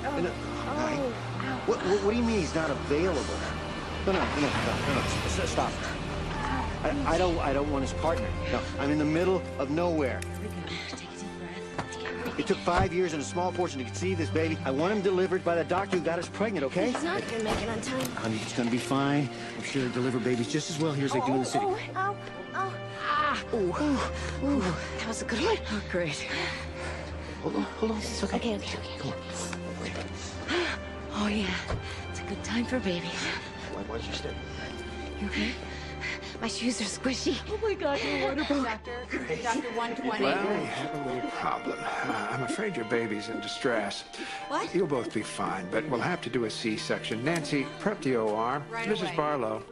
No, what do you mean he's not available? No, stop. I don't want his partner. No, I'm in the middle of nowhere. It took 5 years and a small fortune to conceive this baby. I want him delivered by the doctor who got us pregnant, okay? He's not gonna make it on time. Honey, it's gonna be fine. I'm sure they deliver babies just as well here as they do in the city. That was a good one. Oh, great. Hold on. It's okay. Okay. Come on. Oh, yeah. It's a good time for babies. Why don't you stay? You okay? My shoes are squishy. Oh, my God, you're wonderful. Dr. 120. Well, we have a little problem. I'm afraid your baby's in distress. What? You'll both be fine, but we'll have to do a C-section. Nancy, prep the OR. Right Mrs. away. Cannon,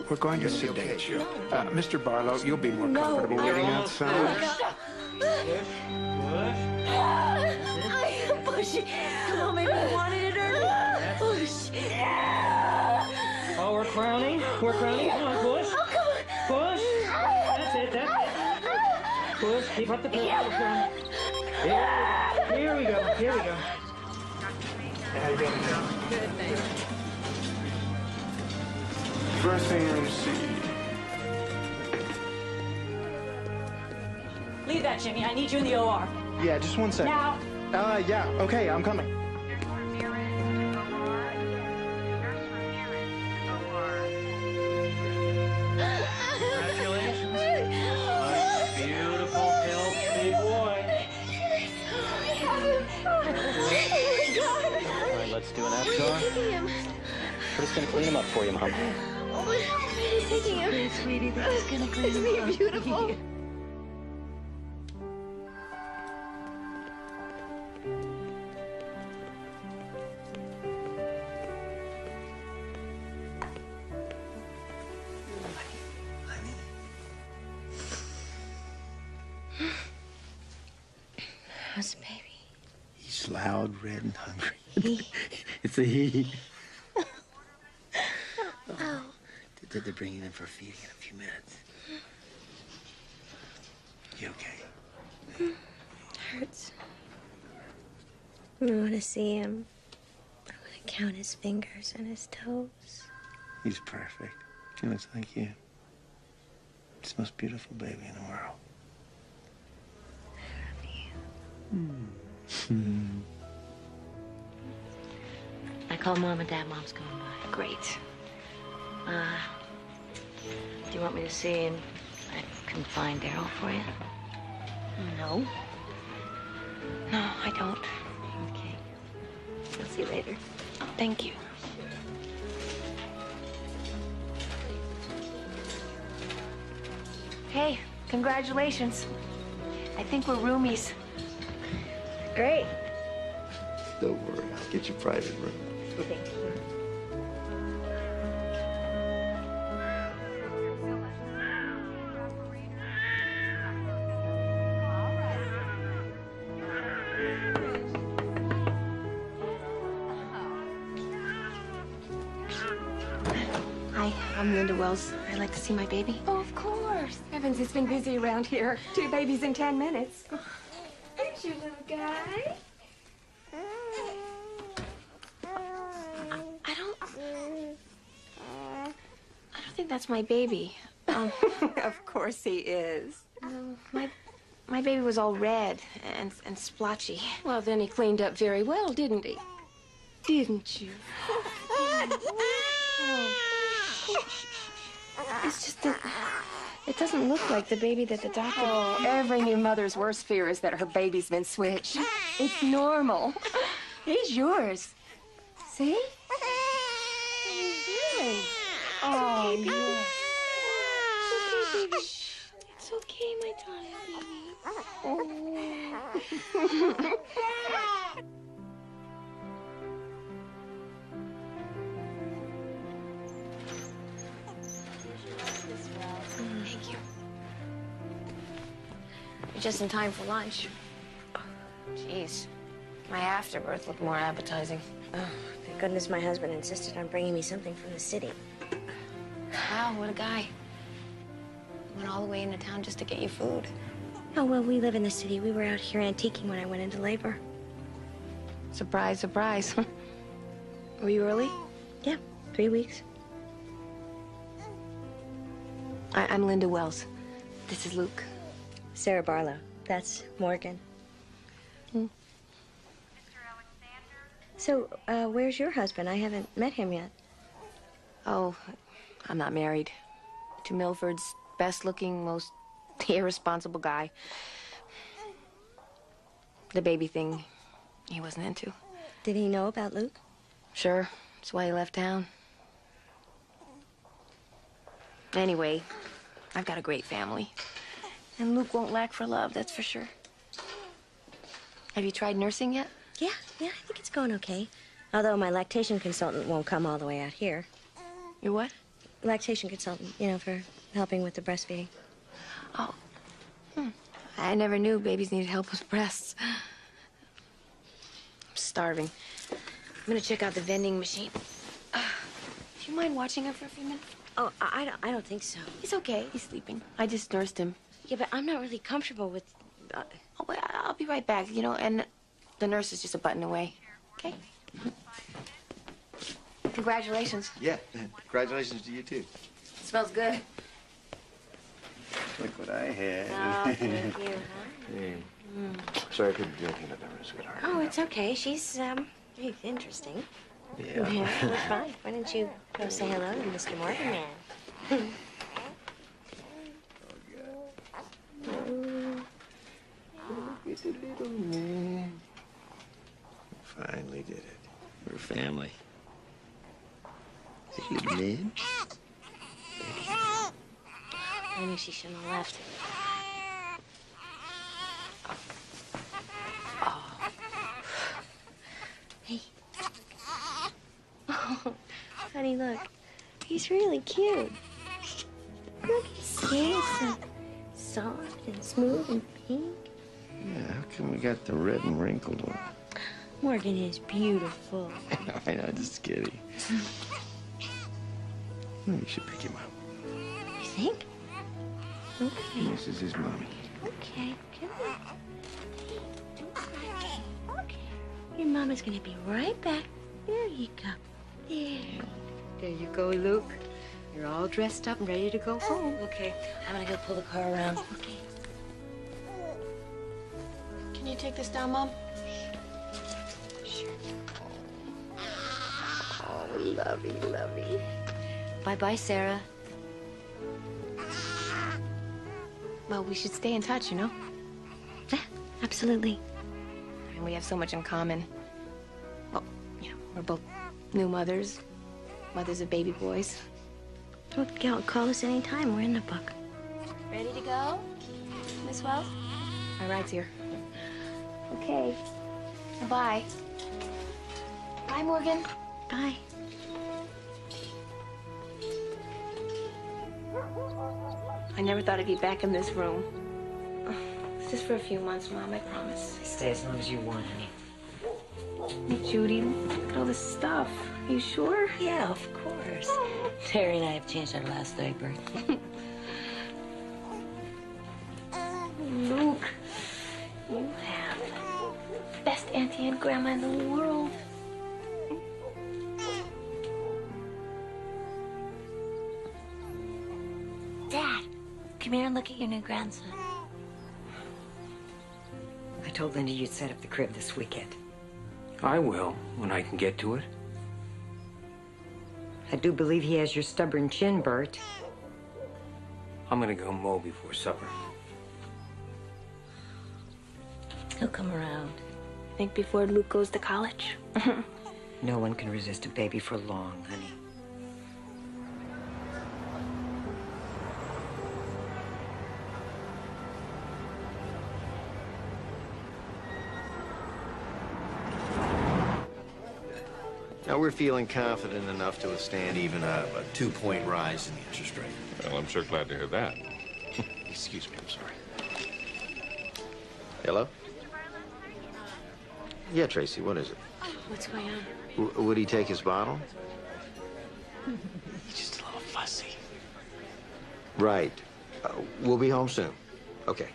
we're going to sedate you. Mr. Barlow, you'll be more No. comfortable waiting outside. I am pushy. Come on, baby, you wanted it early. Push. Oh, we're crowning. Come on, push. Oh, come on. Push. That's it. Push. Keep up the pressure. Here we go. How you doing? Good, thanks. First thing you'll see. Leave that, Jimmy. I need you in the OR. Yeah, just 1 second. Now. Yeah, okay, I'm coming. Congratulations. Beautiful, healthy boy. All right, let's do an FDR. We're just gonna clean him up for you, Mom. He's taking him. Sweetie, that's gonna clean Isn't him he up. beautiful? How's the baby? He's loud, red, and hungry. He? It's a he. Oh. They're bringing him for feeding in a few minutes. You okay? It hurts. I want to see him. I want to count his fingers and his toes. He's perfect. He looks like you. It's the most beautiful baby in the world. I called Mom and Dad. Mom's coming by. Great. Do you want me to see and I can find Daryl for you? No. No, I don't. Okay. I'll see you later. Thank you. Hey, congratulations. I think we're roomies. Great. Don't worry, I'll get you private room. Hi, I'm Linda Wells. I'd like to see my baby. Oh, of course. Heavens, it's been busy around here. 2 babies in 10 minutes. There's your little guy. I don't think that's my baby. Of course he is. My baby was all red and splotchy. Well, then he cleaned up very well, didn't he? Didn't you? It's just that it doesn't look like the baby that the doctor... Oh, every new mother's worst fear is that her baby's been switched. It's normal. He's yours. See? Oh, yeah. It's okay, my darling baby. Oh. Thank you. You're just in time for lunch. Jeez, my afterbirth looked more appetizing. Oh, thank goodness my husband insisted on bringing me something from the city. Wow, what a guy. Went all the way into town just to get you food. Oh, well, we live in the city. We were out here antiquing when I went into labor. Surprise, surprise. Were you early? Yeah, 3 weeks. I'm Linda Wells. This is Luke. Sarah Barlow. That's Morgan. So, where's your husband? I haven't met him yet. Oh, I'm not married. To Milford's best-looking, most irresponsible guy. The baby thing, he wasn't into. Did he know about Luke? Sure, that's why he left town. Anyway, I've got a great family. And Luke won't lack for love, that's for sure. Have you tried nursing yet? Yeah, I think it's going okay. Although my lactation consultant won't come all the way out here. Your what? Lactation consultant, you know, for helping with the breastfeeding. Oh. I never knew babies needed help with breasts. I'm starving. I'm gonna check out the vending machine. Do you mind watching him for a few minutes? Oh, I don't think so. He's okay. He's sleeping. I just nursed him. Yeah, but I'm not really comfortable with... Oh, wait, I'll be right back, you know, and the nurse is just a button away. Okay? Congratulations. Yeah, congratulations to you, too. It smells good. Look what I had. Oh, thank you. Hey. Sorry I couldn't do anything about that, sweetheart. Oh, it's okay. She's, interesting. Yeah. Yeah, well, fine. Why don't you go say hello to Mr. Morgan, man? Look at the little man. Finally did it. We're family. Hey, little man. I knew she shouldn't have left. Oh. Hey. Oh, honey, look. He's really cute. Look, his skin's so soft and smooth and pink. Yeah, how come we got the red and wrinkled one? Morgan is beautiful. I know, just kidding. Well, you should pick him up. You think? Okay. This is his mommy. Okay, come on. Okay. Your mama's gonna be right back. There you go. There you go, Luke. You're all dressed up and ready to go home. Okay, I'm gonna go pull the car around. Okay. Can you take this down, Mom? Sure. Oh, lovey, lovey. Bye-bye, Sarah. Well, we should stay in touch, you know? Yeah, absolutely. And we have so much in common. Well, you know, we're both new mothers, mothers of baby boys. Don't call us anytime. We're in the book. Ready to go, Miss Wells? My ride's here. Okay. Bye. Bye, Morgan. Bye. I never thought I'd be back in this room. It's just for a few months, Mom, I promise. Stay as long as you want, honey. Hey, Judy, look at all this stuff. Are you sure? Yeah, of course. Terry and I have changed our last diaper. Luke, you have the best auntie and grandma in the world. Dad, come here and look at your new grandson. I told Linda you'd set up the crib this weekend. I will, when I can get to it. I do believe he has your stubborn chin, Bert. I'm gonna go mow before supper. He'll come around. Think before Luke goes to college? No one can resist a baby for long, honey. Now we're feeling confident enough to withstand even a 2-point rise in the interest rate. Well, I'm sure glad to hear that. Excuse me, I'm sorry. Hello? Yeah, Tracy, what is it? What's going on? Would he take his bottle? He's just a little fussy. Right. We'll be home soon. Okay.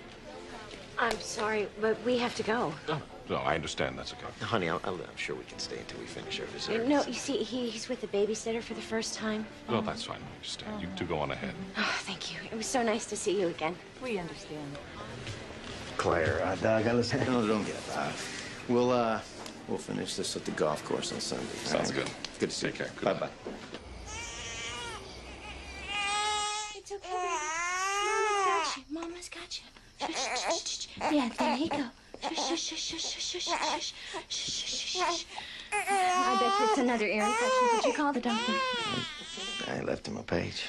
I'm sorry, but we have to go. Oh, No, I understand. That's okay. Honey, I'm sure we can stay until we finish our dessert. No, you see, he's with the babysitter for the first time. No, that's fine. I understand. You two go on ahead. Oh, thank you. It was so nice to see you again. We understand. Claire, Doug, listen. No, don't get up. We'll finish this at the golf course on Sunday. Sounds good. Good to see you. Take care. Good Bye-bye. It's okay, baby. Mama's got you. Mama's got you. Shh, shh, shh, shh. Yeah, there you go. Shh, shh, shh, shh, shh, shh, shh, shh, shh. I bet you it's another ear infection. Did you call the doctor? I left him a page.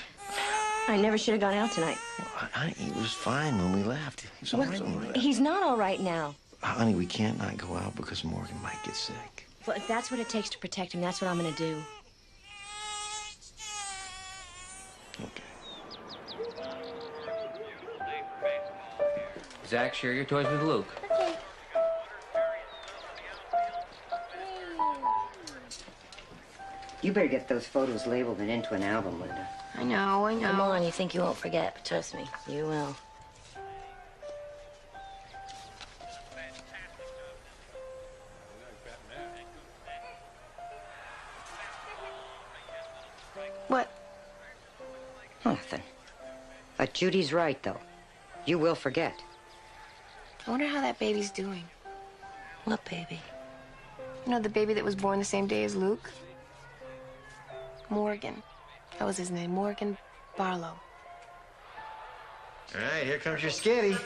I never should have gone out tonight. Honey, he was fine when we left. He's all right when we left. He's not all right now. Honey, we can't not go out because Morgan might get sick. Well, if that's what it takes to protect him, that's what I'm going to do. Zach, share your toys with Luke. Okay. You better get those photos labeled and into an album, Linda. I know. Come on, you think you won't forget, but trust me, you will. What? Nothing. But Judy's right, though. You will forget. I wonder how that baby's doing. What baby? You know, the baby that was born the same day as Luke? Morgan. That was his name, Morgan Barlow. All right, here comes your skitty.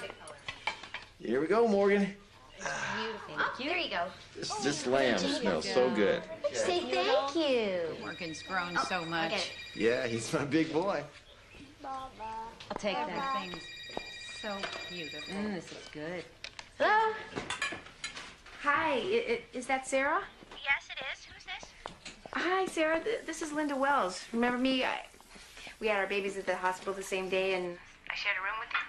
Here we go, Morgan. Oh, there you go. This lamb smells so good. Say thank you. Morgan's grown so much. Okay. Yeah, he's my big boy. I'll take that. Everything's so beautiful. This is good. Hello? Hi, is that Sarah? Yes, it is. Who's this? Hi, Sarah. This is Linda Wells. Remember me? We had our babies at the hospital the same day, and I shared a room with you.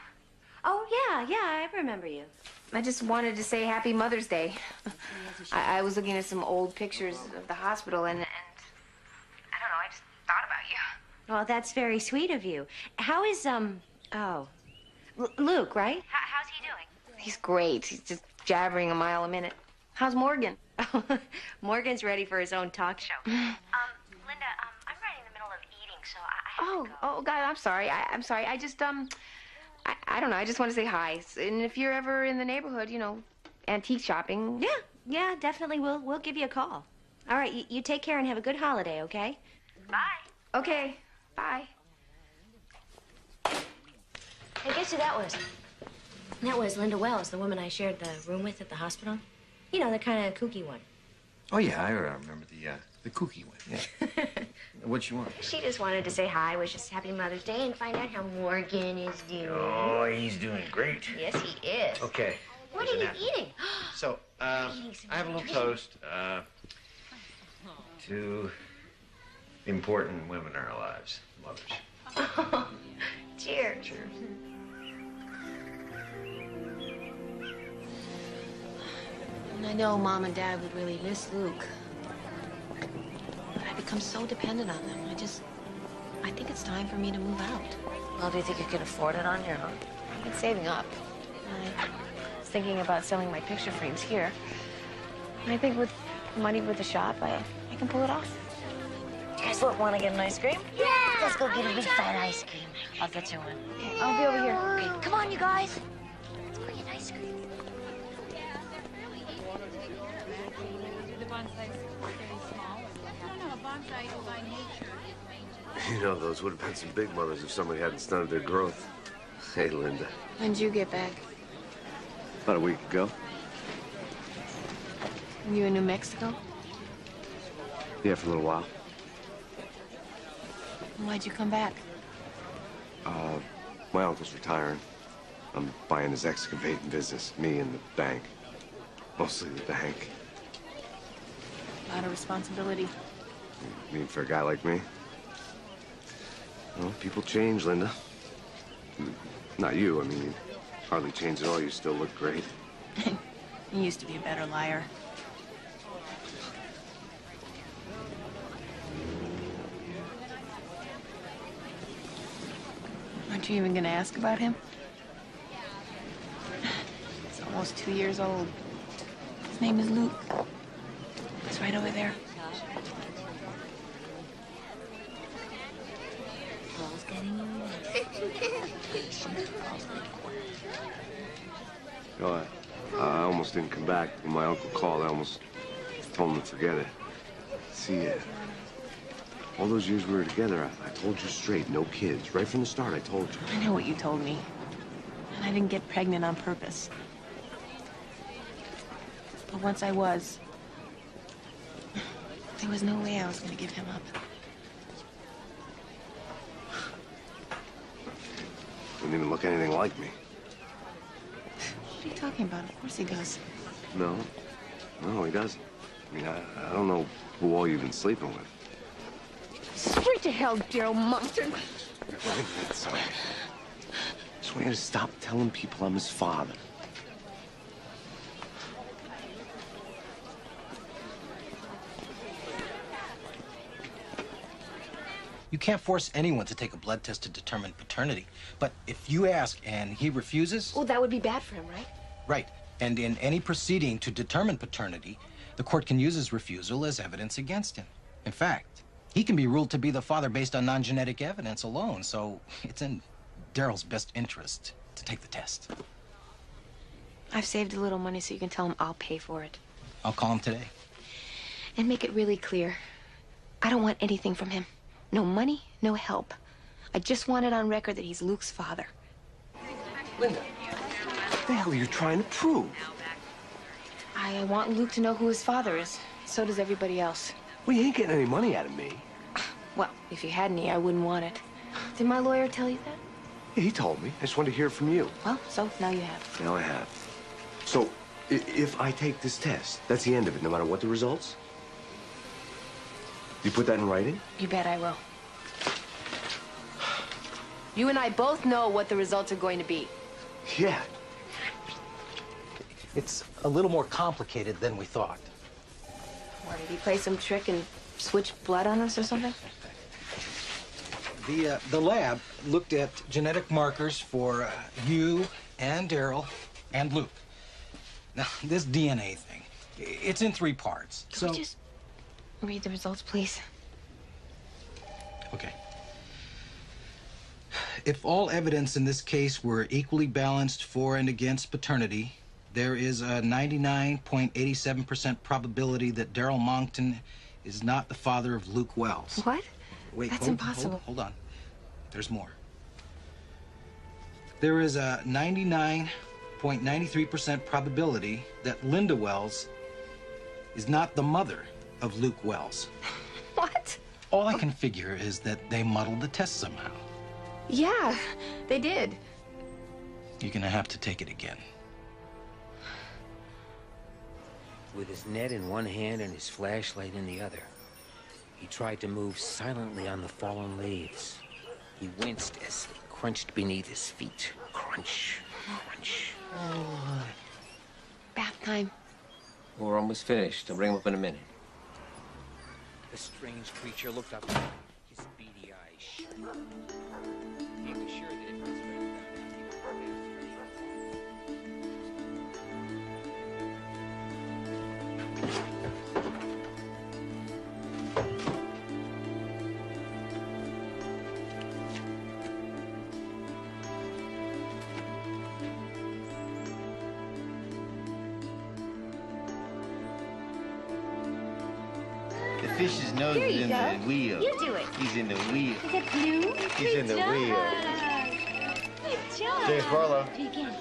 oh yeah, I remember you. I just wanted to say Happy Mother's Day. I was looking at some old pictures of the hospital, and I don't know, I just thought about you. well, that's very sweet of you. How is Luke, right? How's he doing? He's great. He's just jabbering a mile a minute. How's Morgan? Morgan's ready for his own talk show. Linda, I'm right in the middle of eating, so I have to go. Oh, God, I'm sorry. I'm sorry. I just, I don't know. I just want to say hi. And if you're ever in the neighborhood, you know, antique shopping. Yeah, definitely. We'll give you a call. All right, you take care and have a good holiday, okay? Bye. Okay, bye. Hey, guess who that was? That was Linda Wells, the woman I shared the room with at the hospital. You know, the kind of kooky one. Oh, yeah, I remember the kooky one, yeah. What you want? She just wanted to say hi, wish us Happy Mother's Day, and find out how Morgan is doing. Oh, he's doing great. Yes, he is. Okay. What are you eating? So, I have a little toast to important women in our lives, mothers. Cheers. Cheers. And I know Mom and Dad would really miss Luke. But I've become so dependent on them. I think it's time for me to move out. Well, do you think you can afford it on your own? I've been saving up. I was thinking about selling my picture frames here. And I think with money with the shop, I can pull it off. You guys want to get an ice cream? Yeah! Let's go get a big fat ice cream. I'll get you one. Okay, I'll be over here. Okay, come on, you guys. Let's go get ice cream. You know, those would have been some big mothers if somebody hadn't stunted their growth. Hey, Linda. When'd you get back? About a week ago. Were you in New Mexico? Yeah, for a little while. Why'd you come back? My uncle's retiring. I'm buying his excavating business, me and the bank. Mostly the bank. A lot of responsibility. I mean, for a guy like me? Well, people change, Linda. Not you, I mean, you hardly changed at all. You still look great. You used to be a better liar. Aren't you even gonna ask about him? He's almost 2 years old. His name is Luke. It's right over there. Paul's getting you. You know, I almost didn't come back. When my uncle called, I almost told him to forget it. See, all those years we were together, I told you straight, no kids. Right from the start, I told you. I know what you told me. And I didn't get pregnant on purpose. But once I was, there was no way I was going to give him up. Didn't even look anything like me. What are you talking about? Of course he does. No, he doesn't. I mean, I don't know who all you've been sleeping with. Straight to hell, Daryl Moncton. That's all right. Just want you to stop telling people I'm his father. You can't force anyone to take a blood test to determine paternity. But if you ask and he refuses... Well, that would be bad for him, right? Right. And in any proceeding to determine paternity, the court can use his refusal as evidence against him. In fact, he can be ruled to be the father based on non-genetic evidence alone, so it's in Daryl's best interest to take the test. I've saved a little money so you can tell him I'll pay for it. I'll call him today. And make it really clear. I don't want anything from him. No money, no help. I just want it on record that he's Luke's father. Linda, what the hell are you trying to prove? I want Luke to know who his father is. So does everybody else. Well, you ain't getting any money out of me. Well, if you had any, I wouldn't want it. Did my lawyer tell you that? Yeah, he told me. I just wanted to hear it from you. Well, so now you have. Now I have. So, if I take this test, that's the end of it, no matter what the results? You put that in writing? You bet I will. You and I both know what the results are going to be. Yeah. It's a little more complicated than we thought. What, did he play some trick and switch blood on us or something? The lab looked at genetic markers for you and Daryl and Luke. Now, this DNA thing, it's in 3 parts. Can we just read the results, please? Okay. If all evidence in this case were equally balanced for and against paternity, there is a 99.87% probability that Daryl Moncton is not the father of Luke Wells. What? Wait, That's impossible. Hold on. There's more. There is a 99.93% probability that Linda Wells is not the mother of Luke Wells. What? All I can figure is that they muddled the test somehow. Yeah, they did. You're gonna have to take it again. With his net in one hand and his flashlight in the other, he tried to move silently on the fallen leaves. He winced as they crunched beneath his feet. Crunch, crunch. Oh. Bath time. We're almost finished. I'll bring him up in a minute. The strange creature looked up, his beady eyes shut. He was sure that if his friend found out, he would The fish's nose Here is you in go. the wheel. You do it. He's in the wheel. Is it blue? He's in the wheel. Good job. James Barlow. Do it again.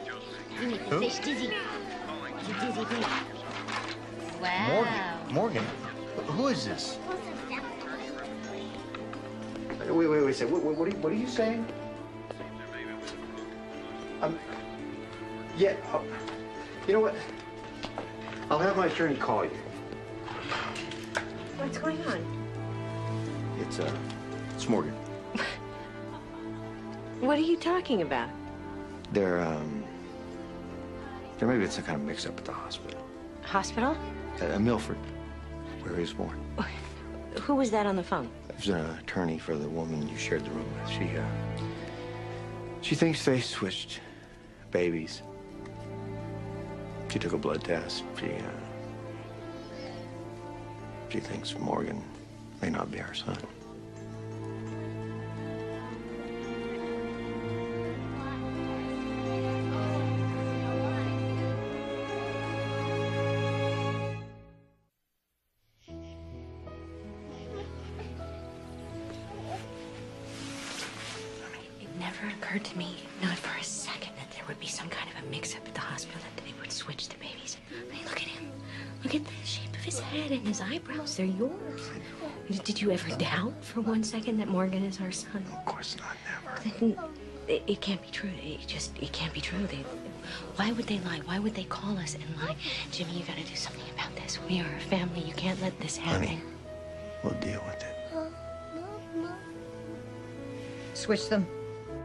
You make the Who? fish dizzy. You dizzy me. Wow. Morgan? Who is this? Wait a second. What are you saying? Yeah. You know what? I'll have my attorney call you. What's going on? It's Morgan. What are you talking about? There may be some kind of mix-up at the hospital. Hospital? Milford, where he was born. Who was that on the phone? It was an attorney for the woman you shared the room with. She thinks they switched babies. She took a blood test. She thinks Morgan may not be our son. It never occurred to me, not for a second, that there would be some kind of a mix-up at the hospital, that they would switch the babies. I mean, look at him. Look at the shape of his head and his eyebrows. They're yours. Did you ever doubt for one second that Morgan is our son? Of course not, never. It can't be true. It can't be true. Why would they lie? Why would they call us and lie? Jimmy, you gotta do something about this. We are a family. You can't let this happen. Honey, we'll deal with it. Switch them.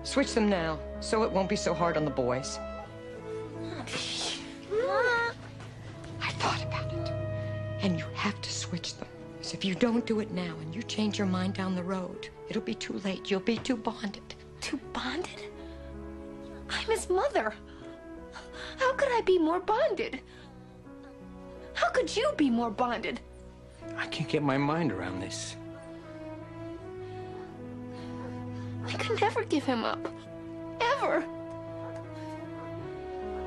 Switch them now, so it won't be so hard on the boys. I thought about it. And you have to switch them. Because if you don't do it now and you change your mind down the road, it'll be too late. You'll be too bonded. Too bonded? I'm his mother. How could I be more bonded? How could you be more bonded? I can't get my mind around this. I could never give him up. Ever.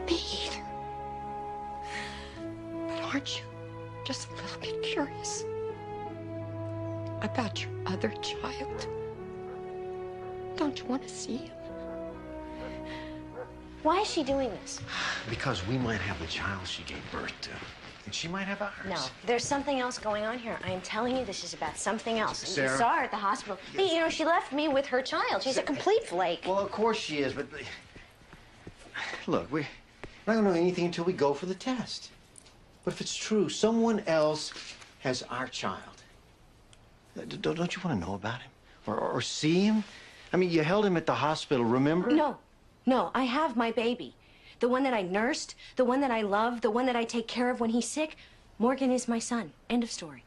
Me either. But aren't you just a little bit curious about your other child? Don't you want to see him? Why is she doing this? Because we might have the child she gave birth to. And she might have ours. No, there's something else going on here. I am telling you, this is about something else. Sarah? You saw her at the hospital. Hey, you know, she left me with her child. She's a complete flake. Well, of course she is, but... Look, we're not going to know anything until we go for the test. But if it's true, someone else has our child. Don't you want to know about him? Or see him? I mean, you held him at the hospital, remember? No, I have my baby. The one that I nursed, the one that I love, the one that I take care of when he's sick. Morgan is my son. End of story.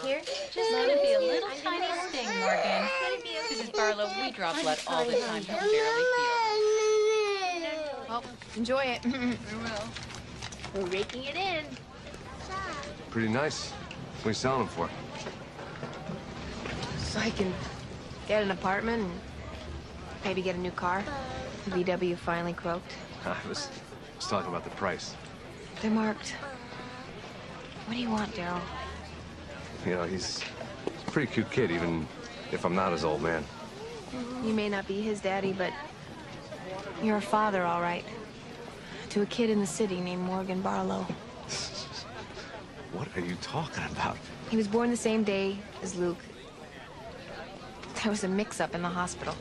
Here? Just let it be a little tiny sting, Morgan. Mrs. Barlow, we draw blood all the time. He'll barely feel. Well, enjoy it. We will. We're raking it in. Pretty nice. What are you selling them for? So I can get an apartment and maybe get a new car. VW finally croaked. I was talking about the price. They're marked. What do you want, Daryl? You know, he's a pretty cute kid, even if I'm not his old man. You may not be his daddy, but you're a father, all right. To a kid in the city named Morgan Barlow. What are you talking about? He was born the same day as Luke. There was a mix-up in the hospital.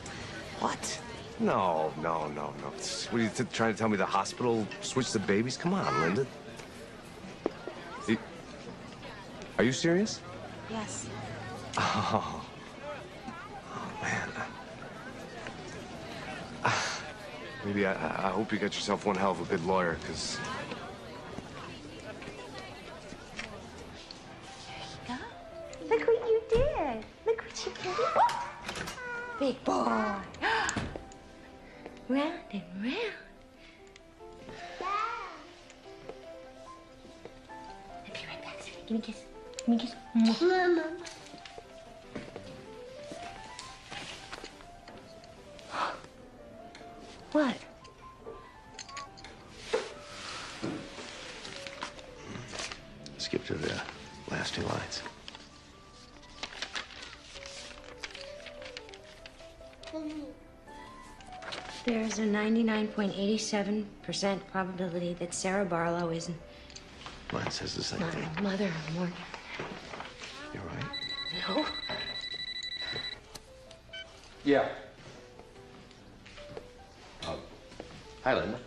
What? No. What are you trying to tell me, the hospital switched the babies? Come on, Linda. Are you serious? Yes. Oh man. Maybe I hope you got yourself one hell of a good lawyer, because... Look what you did. Look what you did. Big boy. Round and round. I'll be right back, sweetie. Give me a kiss. Give me a kiss. Mama. What? Skip to the last two lines. There's a 99.87% probability that Sarah Barlow isn't Mine says the same my thing. mother or Morgan. You're right. No. Yeah. Hi, Linda.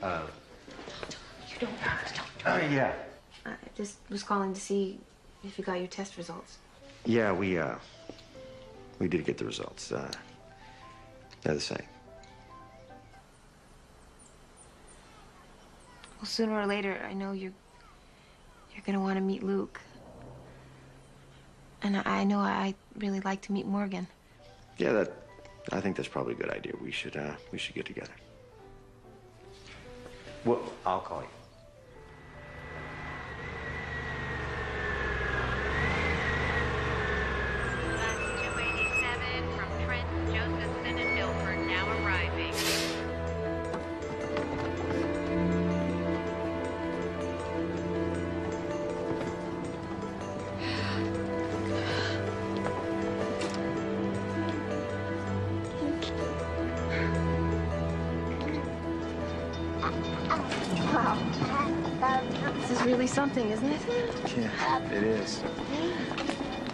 You don't. Yeah. I just was calling to see if you got your test results. Yeah, we did get the results. They're the same. Well, sooner or later, I know you're gonna want to meet Luke. And I know I'd really like to meet Morgan. Yeah, I think that's probably a good idea. We should get together. Well, I'll call you. Bus 287 from Trent, Josephson, and Milford now arriving. This is really something, isn't it? Yeah, it is.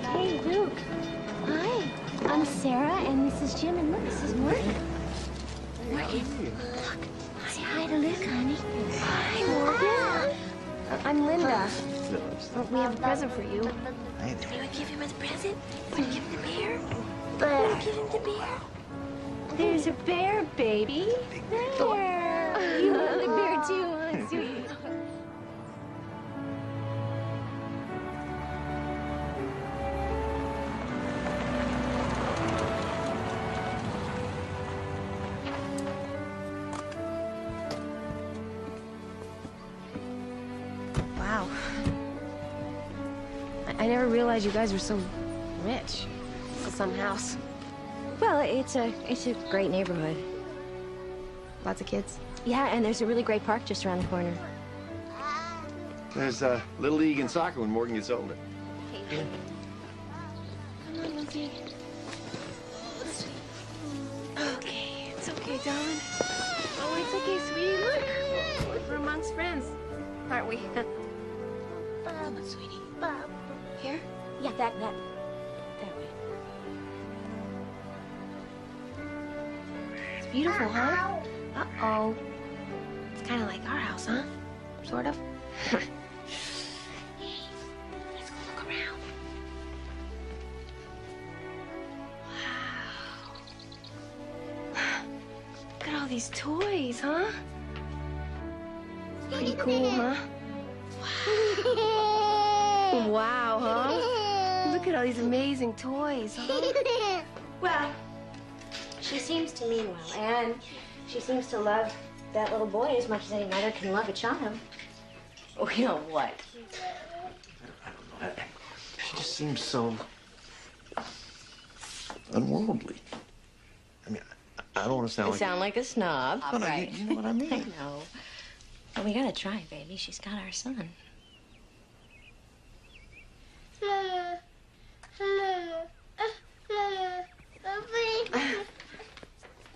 Hey, Luke. Hi. I'm Sarah, and this is Jim, and look, this is Morgan. Morgan, look. Say hi to Luke, honey. Hi, Morgan. I'm Linda. Oh, we have a present for you. Hey You want to give him a present? Want to give him the bear? Want to give him the bear? There's a bear, baby. Bear. You want the bear too, huh? Sweet. Wow. I never realized you guys were so rich. The Sun House. Well, it's a great neighborhood. Lots of kids. Yeah, and there's a really great park just around the corner. There's Little League and soccer when Morgan gets older. Come on, Lizzie. Okay, it's okay, darling. Oh, it's okay, sweetie. Look, we're amongst friends, aren't we? Come on, sweetie. Here? Yeah, that way. It's beautiful, huh? Uh-oh. It's kind of like our house, huh? Sort of. Let's go look around. Wow. Look at all these toys, huh? Pretty cool, huh? Wow, huh? Look at all these amazing toys, huh? Well, she seems to mean well, and she seems to love that little boy as much as any mother can love a child. Oh, you know what? She just seems so unworldly. I mean, I don't want to sound You like... sound like a snob. No, no, you know what I mean. I know. But we gotta try, baby. She's got our son.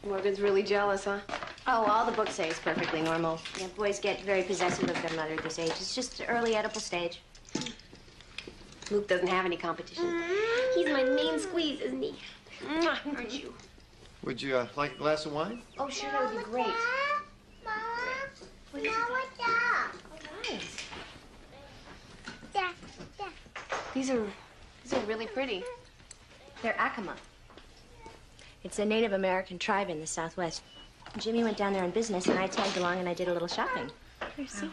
Morgan's really jealous, huh? Oh, all the books say it's perfectly normal. Yeah, boys get very possessive of their mother at this age. It's just the early Oedipal stage. Luke doesn't have any competition. He's my main squeeze, isn't he? Aren't you? Would you like a glass of wine? Oh, sure, that would be great. What is These are really pretty. They're Acoma. It's a Native American tribe in the Southwest. Jimmy went down there on business, and I tagged along and I did a little shopping. Here, see?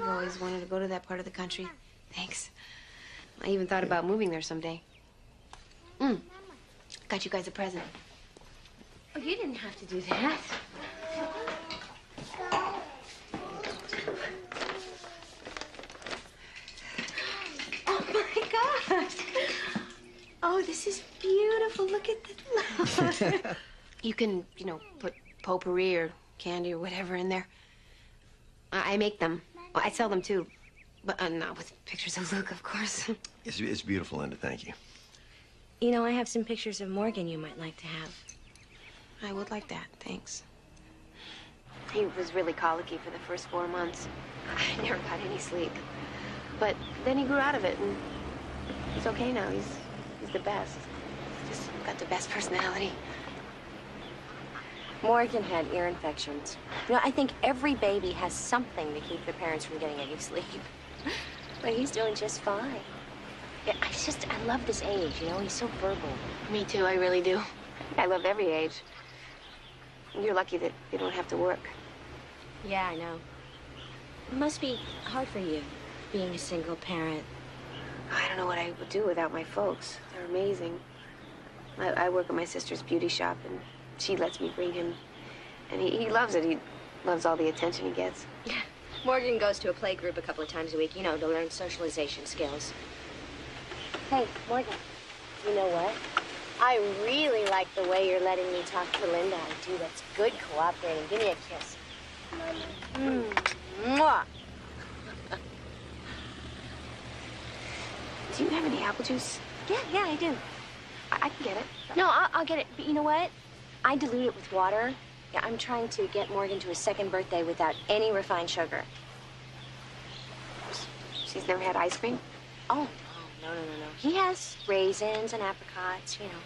I've always wanted to go to that part of the country. Thanks. I even thought about moving there someday. Got you guys a present. Oh, you didn't have to do that. Oh, my gosh. Oh, this is beautiful. Look at the flower. You can, put potpourri or candy or whatever in there. I make them. Well, I sell them too. But not with pictures of Luke, of course. It's beautiful, Linda. Thank you. You know, I have some pictures of Morgan you might like to have. I would like that, thanks. He was really colicky for the first 4 months. I never got any sleep. But then he grew out of it, and he's okay now. He's the best. He's just got the best personality. Morgan had ear infections. You know, I think every baby has something to keep their parents from getting any sleep. But he's doing just fine. Yeah, I love this age, he's so verbal. Me too, I really do. I love every age. You're lucky that you don't have to work. Yeah, I know. It must be hard for you, being a single parent. I don't know what I would do without my folks. They're amazing. I work at my sister's beauty shop, and she lets me bring him. And he loves it. He loves all the attention he gets. Morgan goes to a play group a couple of times a week, you know, to learn socialization skills. Hey, Morgan, you know what? I really like the way you're letting me talk to Linda. I do. That's good cooperating. Give me a kiss. Mwah. Do you have any apple juice? Yeah, I do. I can get it. No, I'll get it. But you know what? I dilute it with water. Yeah, I'm trying to get Morgan to his second birthday without any refined sugar. She's never had ice cream? Oh, no. He has raisins and apricots, you know.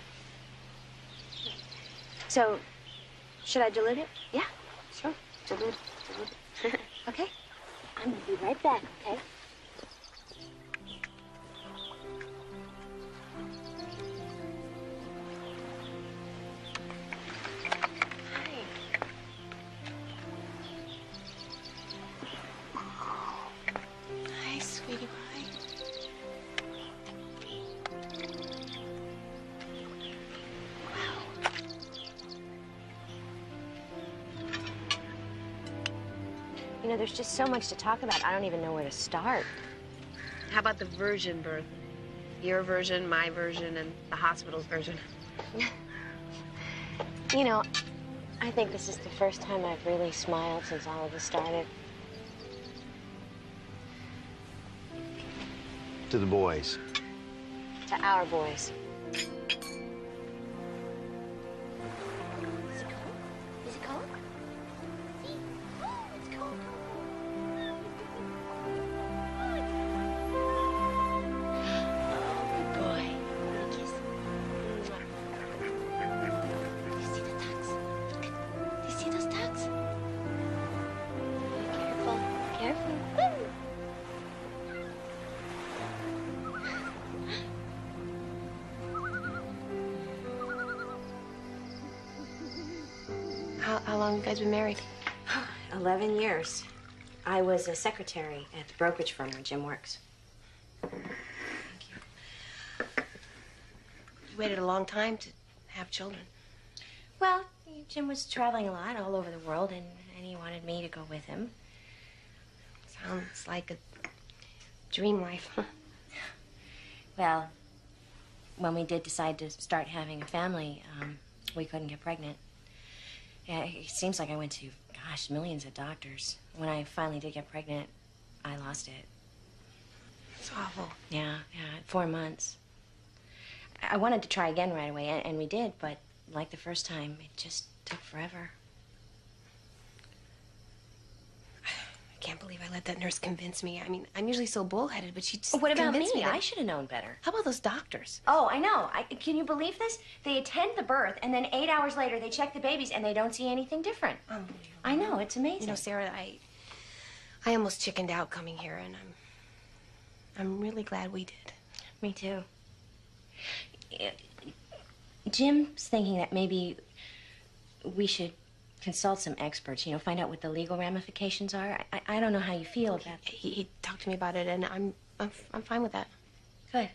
So, should I dilute it? Yeah, sure. Dilute it. Okay. I'm gonna be right back, okay? Hi, sweetie pie. You know, there's just so much to talk about. I don't even know where to start. How about the version birth? Your version, my version, and the hospital's version. You know, I think this is the first time I've really smiled since all of this started. To the boys. To our boys. Is it cold? See? It's cold. Oh, good boy. Kiss. Do you see the ducks? Look. Do you see those ducks? Careful. Careful. How long have you guys been married? 11 years. I was a secretary at the brokerage firm where Jim works. You waited a long time to have children. Well, Jim was traveling a lot all over the world, and he wanted me to go with him. Sounds like a dream life. Well, when we did decide to start having a family, we couldn't get pregnant. Yeah, it seems like I went to, gosh, millions of doctors. When I finally did get pregnant, I lost it. It's awful. Yeah, 4 months. I wanted to try again right away, and we did, but like the first time, it just took forever. I can't believe I let that nurse convince me. I mean, I'm usually so bullheaded, but she just What about me? convinced that- I should have known better. How about those doctors? Oh, I know. Can you believe this? They attend the birth, and then 8 hours later, they check the babies, and they don't see anything different. I know. It's amazing. You know, Sarah, I almost chickened out coming here, and I'm really glad we did. Me too. Jim's thinking that maybe we should consult some experts, you know, find out what the legal ramifications are. I don't know how you feel about that. He talked to me about it, and I'm fine with that. Good.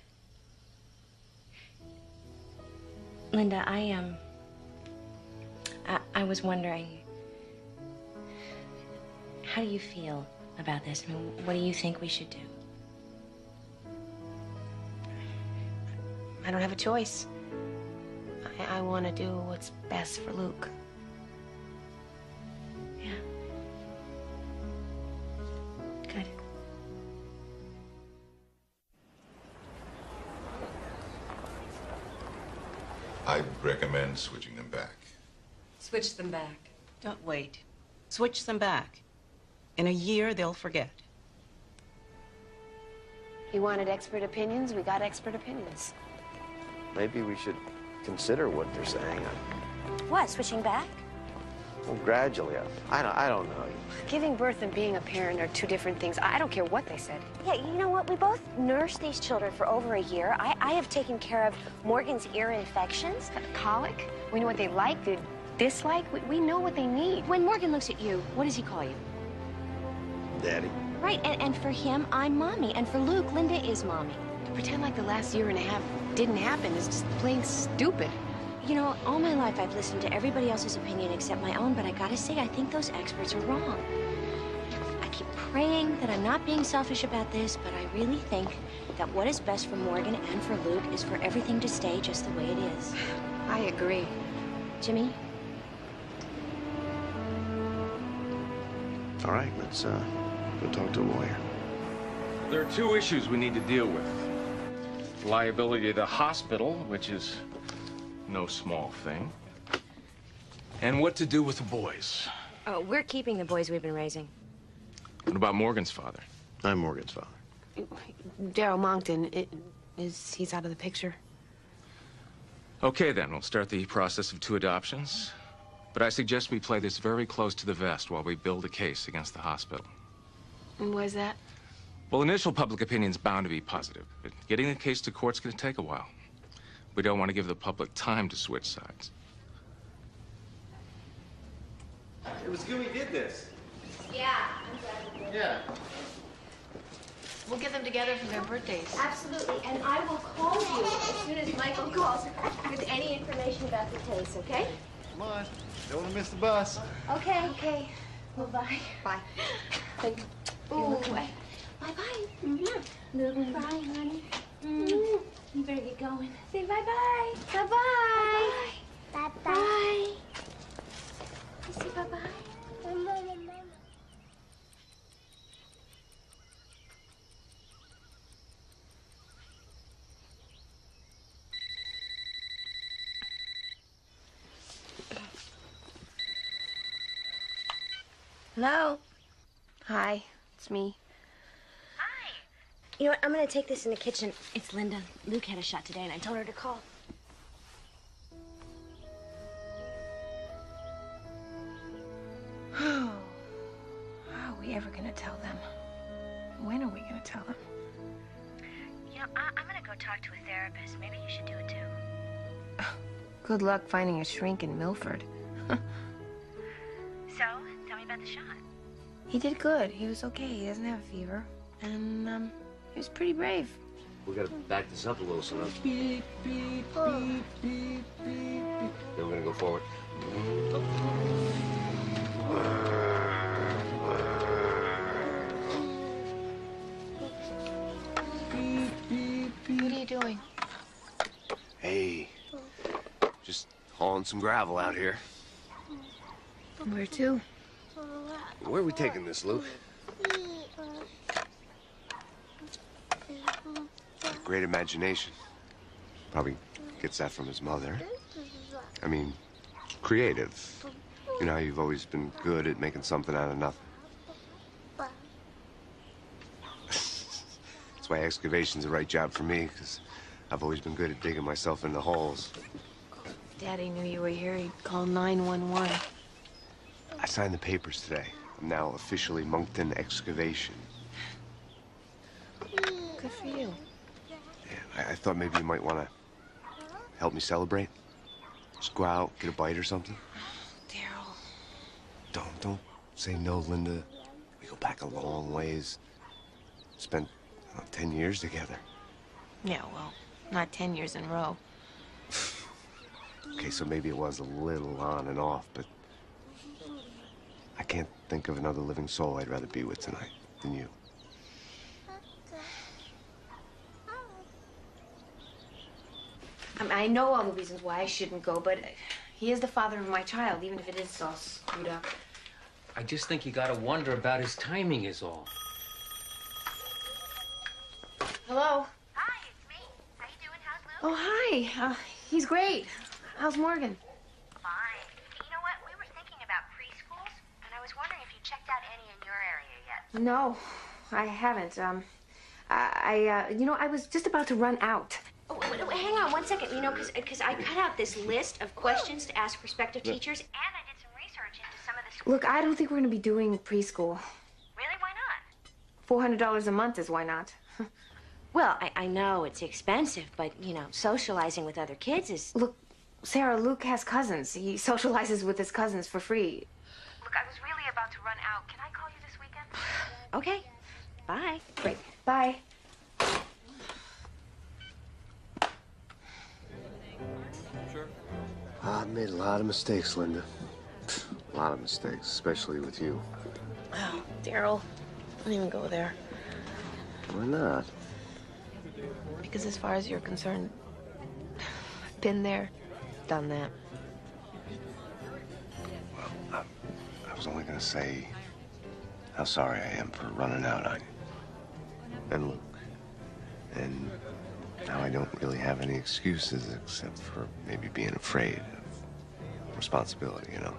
Linda, I was wondering, how do you feel about this? I mean, what do you think we should do? I don't have a choice. I want to do what's best for Luke. Yeah. Good. I'd recommend switching them back. Switch them back. Don't wait. Switch them back. In a year, they'll forget. You wanted expert opinions? We got expert opinions. Maybe we should consider what they're saying. What, switching back? Well, gradually. I don't know. Giving birth and being a parent are two different things. I don't care what they said. Yeah, you know what? We both nursed these children for over a year. I have taken care of Morgan's ear infections. Colic? We know what they like, they dislike. We know what they need. When Morgan looks at you, what does he call you? Daddy. Right, and for him, I'm Mommy. And for Luke, Linda is Mommy. To pretend like the last year and a half didn't happen is just plain stupid. You know, all my life I've listened to everybody else's opinion except my own, but I gotta say, I think those experts are wrong. I keep praying that I'm not being selfish about this, but I really think that what is best for Morgan and for Luke is for everything to stay just the way it is. I agree. Jimmy? All right, let's go talk to a lawyer. There are two issues we need to deal with. Liability of the hospital, which is no small thing, and what to do with the boys. Oh, we're keeping the boys we've been raising. What about Morgan's father? I'm Morgan's father. Daryl Monkton, he's out of the picture. Okay, then, we'll start the process of 2 adoptions. But I suggest we play this very close to the vest while we build a case against the hospital. And why is that? Well, initial public opinion's bound to be positive, but getting the case to court's gonna take a while. We don't want to give the public time to switch sides. It was good we did this. Yeah, I'm glad we did. Yeah. We'll get them together for their birthdays. Absolutely, and I will call you as soon as Michael calls with any information about the case, okay? Come on. Don't want to miss the bus. Okay. Okay. Well, bye. Bye. Thank you. Ooh. Bye-bye. Mm-hmm. Bye, honey. Mm-hmm. You better get going. Say bye-bye. Bye-bye. Bye-bye. Bye. Say bye-bye. Hello? Hi, it's me. You know what? I'm gonna take this in the kitchen. It's Linda. Luke had a shot today, and I told her to call. How are we ever gonna tell them? When are we gonna tell them? You know, I'm gonna go talk to a therapist. Maybe you should do it too. Good luck finding a shrink in Milford. So, tell me about the shot. He did good. He was okay. He doesn't have a fever. And, he was pretty brave. We gotta back this up a little, son. Beep, beep, beep, beep, beep, beep. Then we're gonna go forward. What are you doing? Hey, just hauling some gravel out here. Where to? Where are we taking this, Luke? Great imagination. Probably gets that from his mother. I mean, creative. You know how you've always been good at making something out of nothing. That's why excavation's the right job for me, because I've always been good at digging myself into holes. If Daddy knew you were here, he'd call 911. I signed the papers today. I'm now officially Monkton Excavation. Good for you. Yeah, I thought maybe you might want to help me celebrate. Just go out, get a bite or something. Daryl. Don't say no, Linda. We go back a long ways. Spent 10 years together. Yeah, well, not 10 years in a row. Okay, so maybe it was a little on and off, but I can't think of another living soul I'd rather be with tonight than you. I know all the reasons why I shouldn't go, but he is the father of my child, even if it is all screwed up. I just think you gotta wonder about his timing is all. Hello? Hi, it's me. How you doing? How's Luke? Oh, hi. He's great. How's Morgan? Fine. Hey, you know what? We were thinking about preschools, and I was wondering if you checked out any in your area yet. No, I haven't. You know, I was just about to run out. Oh, wait, hang on 1 second. You know, because I cut out this list of questions to ask prospective teachers. And I did some research into some of the schools. Look, I don't think we're going to be doing preschool. Really? Why not? $400 a month is why not. Well, I know it's expensive, but, you know, socializing with other kids is... Look, Sarah, Luke has cousins. He socializes with his cousins for free. Look, I was really about to run out. Can I call you this weekend? Okay. Bye. Great. Bye. Sure. I've made a lot of mistakes, Linda. A lot of mistakes, especially with you. Oh, Daryl, don't even go there. Why not? Because as far as you're concerned, I've been there, done that. Well, I was only gonna say how sorry I am for running out on you. And Luke. And now I don't really have any excuses except for maybe being afraid of responsibility, you know?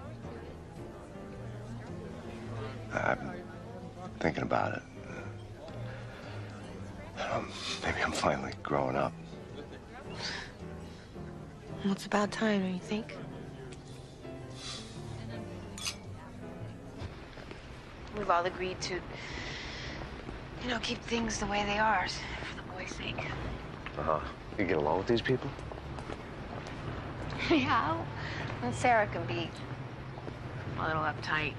I'm thinking about it. Maybe I'm finally growing up. Well, it's about time, don't you think? We've all agreed to, you know, keep things the way they are for the boys' sake. Uh-huh. You get along with these people? Yeah. And Sarah can be a little uptight.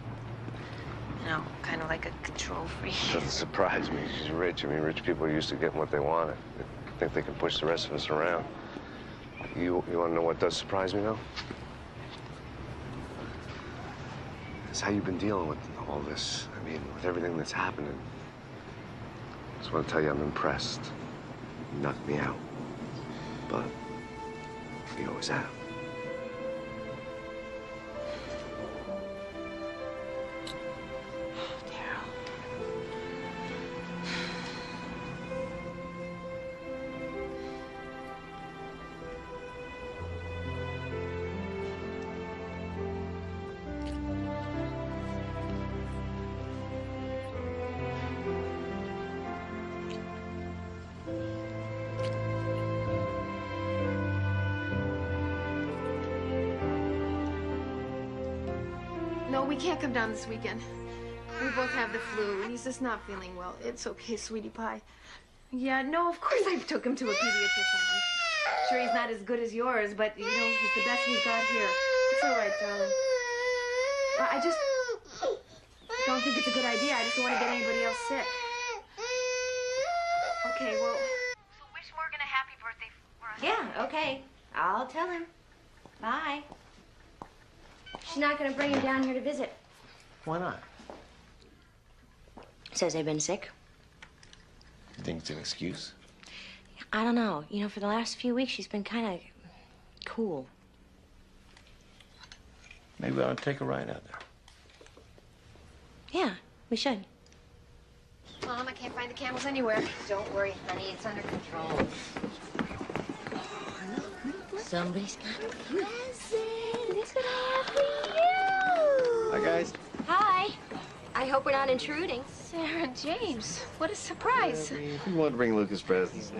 You know, kind of like a control freak. Doesn't surprise me. She's rich. I mean, rich people are used to getting what they wanted. They think they can push the rest of us around. You want to know what does surprise me, though? It's how you've been dealing with all this. I mean, with everything that's happening. I just want to tell you I'm impressed. You knocked me out. But you always have. No, we can't come down this weekend. We both have the flu, and he's just not feeling well. It's okay, sweetie pie. Yeah, no, of course I took him to a pediatrician. I'm sure he's not as good as yours, but, you know, he's the best we've got here. It's all right, darling. I just don't think it's a good idea. I just don't want to get anybody else sick. Okay, well... So wish Morgan a happy birthday for us. Yeah, okay. I'll tell him. Bye. She's not going to bring him down here to visit. Why not? Says they've been sick. You think it's an excuse? I don't know. You know, for the last few weeks, she's been kind of cool. Maybe we ought to take a ride out there. Yeah, we should. Mom, I can't find the camels anywhere. Don't worry, honey. It's under control. Somebody's got a present. Look what I have for you. Hi, guys. Hi. I hope we're not intruding. Sarah James, what a surprise. We want to bring Lucas presents.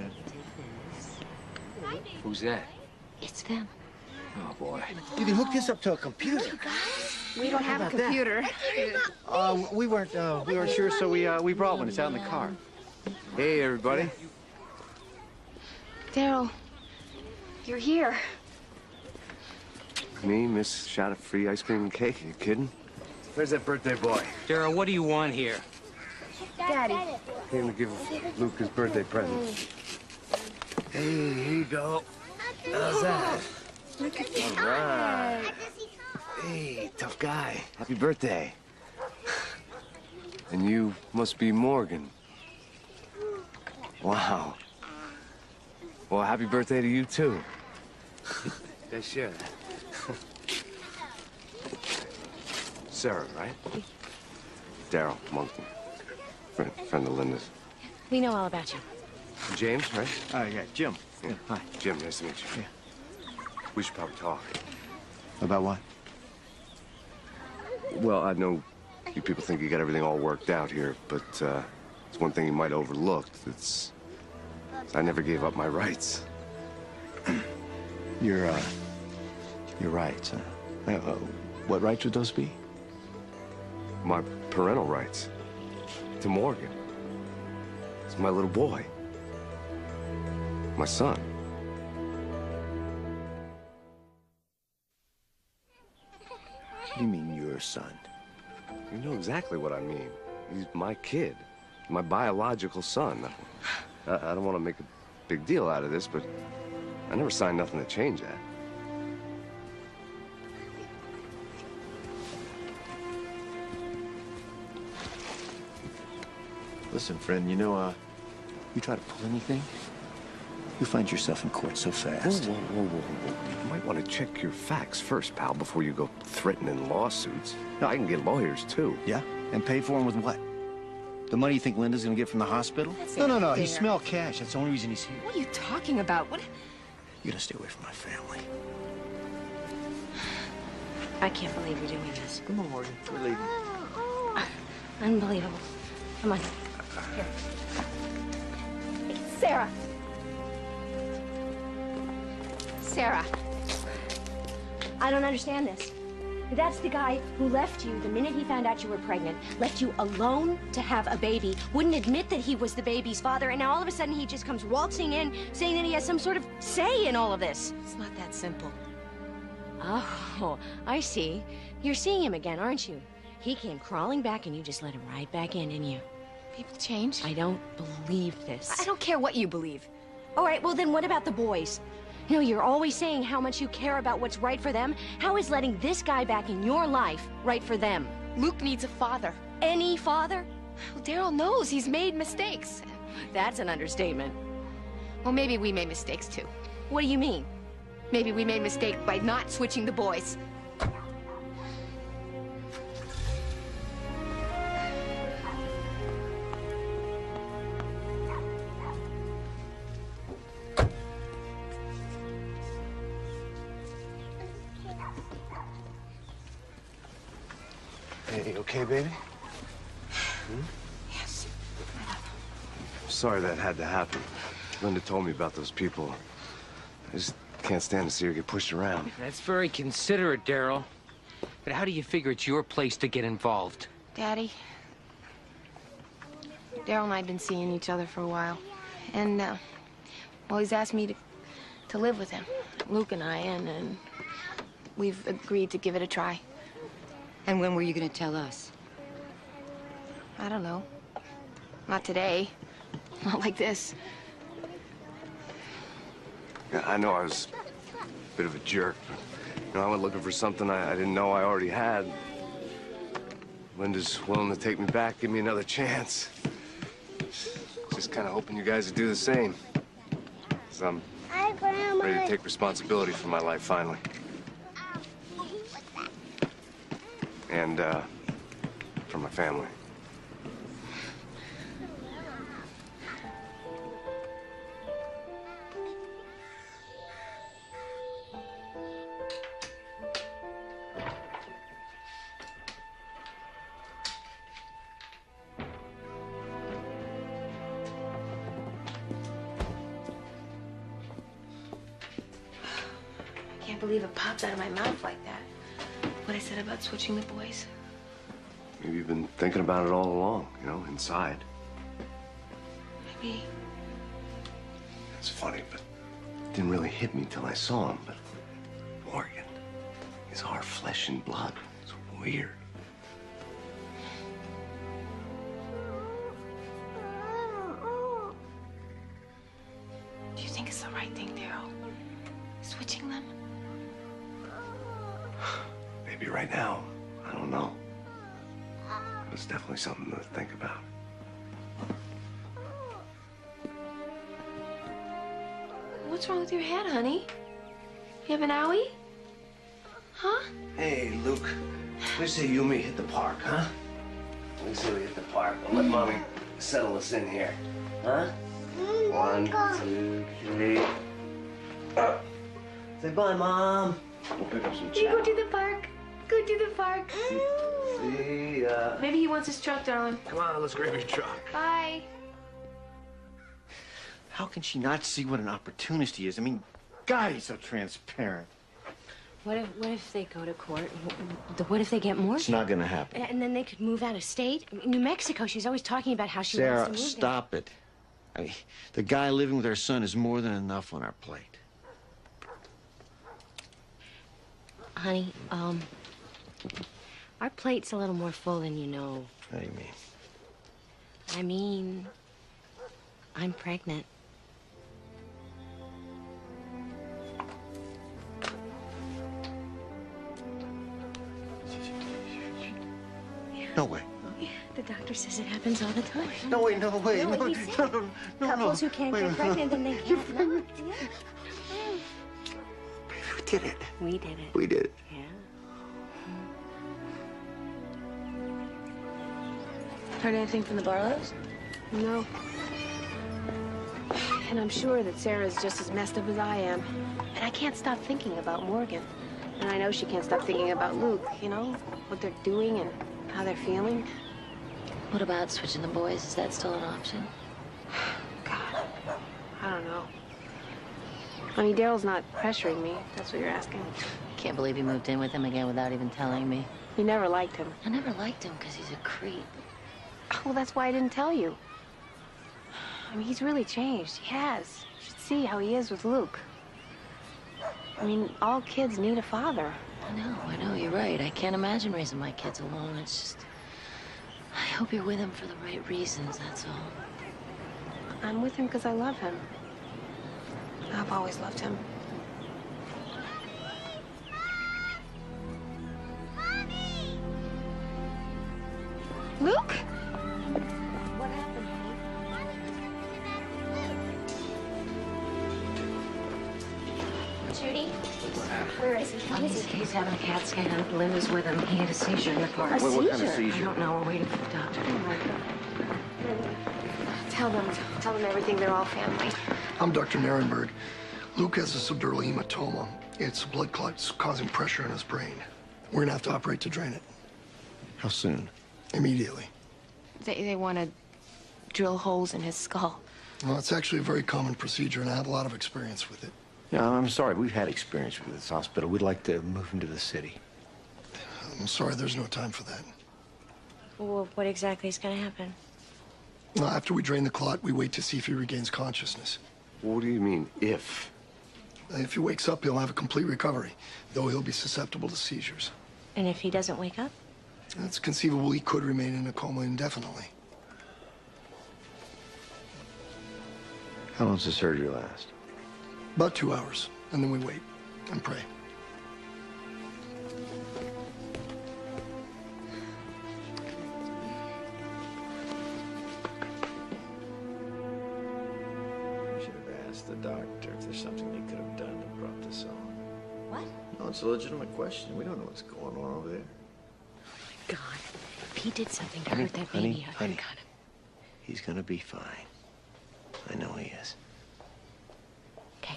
Who's that? It's them. Oh, boy. You can hook this up to a computer. We don't have a about that? computer. We weren't sure, so we brought one. It's out in the car. Hey, everybody. Daryl, you're here. Me, miss shot of free ice cream and cake? You kidding? Where's that birthday boy? Daryl, what do you want here? Daddy. Came to give Luke his birthday present. Hey, here you go. How's that? Look at that. All right. Hey, tough guy. Happy birthday. And you must be Morgan. Wow. Well, happy birthday to you, too. They share that. Sarah, right? Daryl Monkton. Friend of Linda's. We know all about you. James, right? Yeah, Jim. Yeah. Hi. Jim, nice to meet you. Yeah. We should probably talk. About what? Well, I know you people think you got everything all worked out here, but it's one thing you might have overlooked. It's I never gave up my rights. You're right. What rights would those be? My parental rights to Morgan. It's my little boy. My son. What do you mean, your son? You know exactly what I mean. He's my kid. My biological son. I don't want to make a big deal out of this, but I never signed nothing to change that. Listen, friend, you know, you try to pull anything, you find yourself in court so fast. You might want to check your facts first, pal, before you go threatening lawsuits. No, I can get lawyers, too. Yeah? And pay for him with what? The money you think Linda's gonna get from the hospital? No. He smelled cash. That's the only reason he's here. What are you talking about? What? You gotta stay away from my family. I can't believe you're doing this. Come on, Morgan. We're leaving. Unbelievable. Come on. Here. Hey, Sarah. Sarah. I don't understand this. That's the guy who left you the minute he found out you were pregnant, left you alone to have a baby, wouldn't admit that he was the baby's father, and now all of a sudden he just comes waltzing in saying that he has some sort of say in all of this. It's not that simple. Oh, I see. You're seeing him again, aren't you? He came crawling back and you just let him right back in, didn't you? People change. I don't believe this. I don't care what you believe. All right, well then what about the boys? You know, you're always saying how much you care about what's right for them. How is letting this guy back in your life right for them? Luke needs a father. Any father? Well, Daryl knows he's made mistakes. That's an understatement. Well, maybe we made mistakes too. What do you mean? Maybe we made a mistake by not switching the boys. Hey, okay, baby? Yes. Sorry that had to happen. Linda told me about those people. I just can't stand to see her get pushed around. That's very considerate, Daryl. But how do you figure it's your place to get involved? Daddy, Daryl and I have been seeing each other for a while. And, well, he's asked me to live with him, Luke and I, and we've agreed to give it a try. And when were you going to tell us? I don't know. Not today. Not like this. Yeah, I know I was a bit of a jerk, but, you know, I went looking for something I didn't know I already had. Linda's willing to take me back, give me another chance. Just kind of hoping you guys would do the same. 'Cause I'm ready to take responsibility for my life, finally. And, for my family. I can't believe it popped out of my mouth like that. What I said about switching the boys. Maybe you've been thinking about it all along, you know, inside. Maybe. It's funny, but it didn't really hit me till I saw him. But Morgan is our flesh and blood. It's weird. Do you think it's the right thing, Daryl? Switching them? Maybe right now. I don't know. It's definitely something to think about. What's wrong with your head, honey? You have an owie? Huh? Hey, Luke. Let's say you and me hit the park, huh? Let's say we hit the park. We'll let Mommy settle us in here. Huh? 1, 2, 3. Say bye, Mom. We'll pick up some You chow. go to the park. Go to the park. See ya. Maybe he wants his truck, darling. Come on, let's grab your truck. Bye. How can she not see what an opportunist he is? I mean, God, he's so transparent. What if they go to court? What if they get more? It's not gonna happen. And then they could move out of state? I mean, New Mexico, she's always talking about how she Sarah, wants to move stop it. I mean, the guy living with our son is more than enough on our plate. there. Honey, our plate's a little more full than you know. What do you mean? I mean, I'm pregnant. No way. The doctor says it happens all the time. No, wait, no, wait. Really, No, he said no, no, couples who can't get pregnant and they can't not. Yeah. We did it. We did it. We did it. Yeah. Heard anything from the Barlows? No. And I'm sure that Sarah's just as messed up as I am. And I can't stop thinking about Morgan. And I know she can't stop thinking about Luke, you know, what they're doing and how they're feeling. What about switching the boys? Is that still an option? God, I don't know. I mean, Daryl's not pressuring me. That's what you're asking. Can't believe you moved in with him again without even telling me. You never liked him. I never liked him because he's a creep. Well, that's why I didn't tell you. I mean, he's really changed. He has. You should see how he is with Luke. I mean, all kids need a father. I know, you're right. I can't imagine raising my kids alone. It's just... I hope you're with him for the right reasons, that's all. I'm with him because I love him. I've always loved him. Luke? What happened, Judy? Where is he? He's having a CAT scan. Linda's with him. He had a seizure in the park. What kind of seizure? I don't know. We're waiting for the doctor. Tell them everything. They're all family. I'm Dr. Narenberg. Luke has a subdural hematoma. It's a blood clot causing pressure in his brain. We're gonna have to operate to drain it. How soon? Immediately. They want to drill holes in his skull. Well, it's actually a very common procedure, and I have a lot of experience with it. Yeah, I'm sorry. We've had experience with this hospital. We'd like to move him to the city. I'm sorry, there's no time for that. Well, what exactly is going to happen? Well, after we drain the clot, we wait to see if he regains consciousness. What do you mean, if? If he wakes up, he'll have a complete recovery, though he'll be susceptible to seizures. And if he doesn't wake up? It's conceivable he could remain in a coma indefinitely. How long does the surgery last? About 2 hours, and then we wait and pray. We should have asked the doctor if there's something they could have done that brought this on. What? No, it's a legitimate question. We don't know what's going on over there. God, if he did something to hurt that baby, I honey, got him. he's gonna be fine. I know he is. Okay.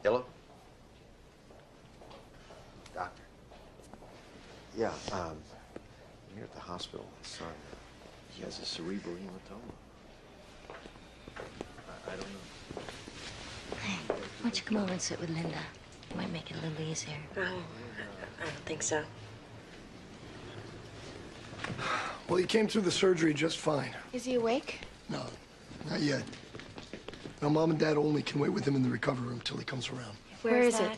Hello? Doctor. Yeah, I'm here at the hospital. My son, he has a cerebral hematoma. I don't know. Hey, why don't you come over and sit with Linda? It might make it a little easier. Oh, I don't think so. Well, he came through the surgery just fine. Is he awake? No, not yet. Now, Mom and Dad only can wait with him in the recovery room till he comes around. Where is it?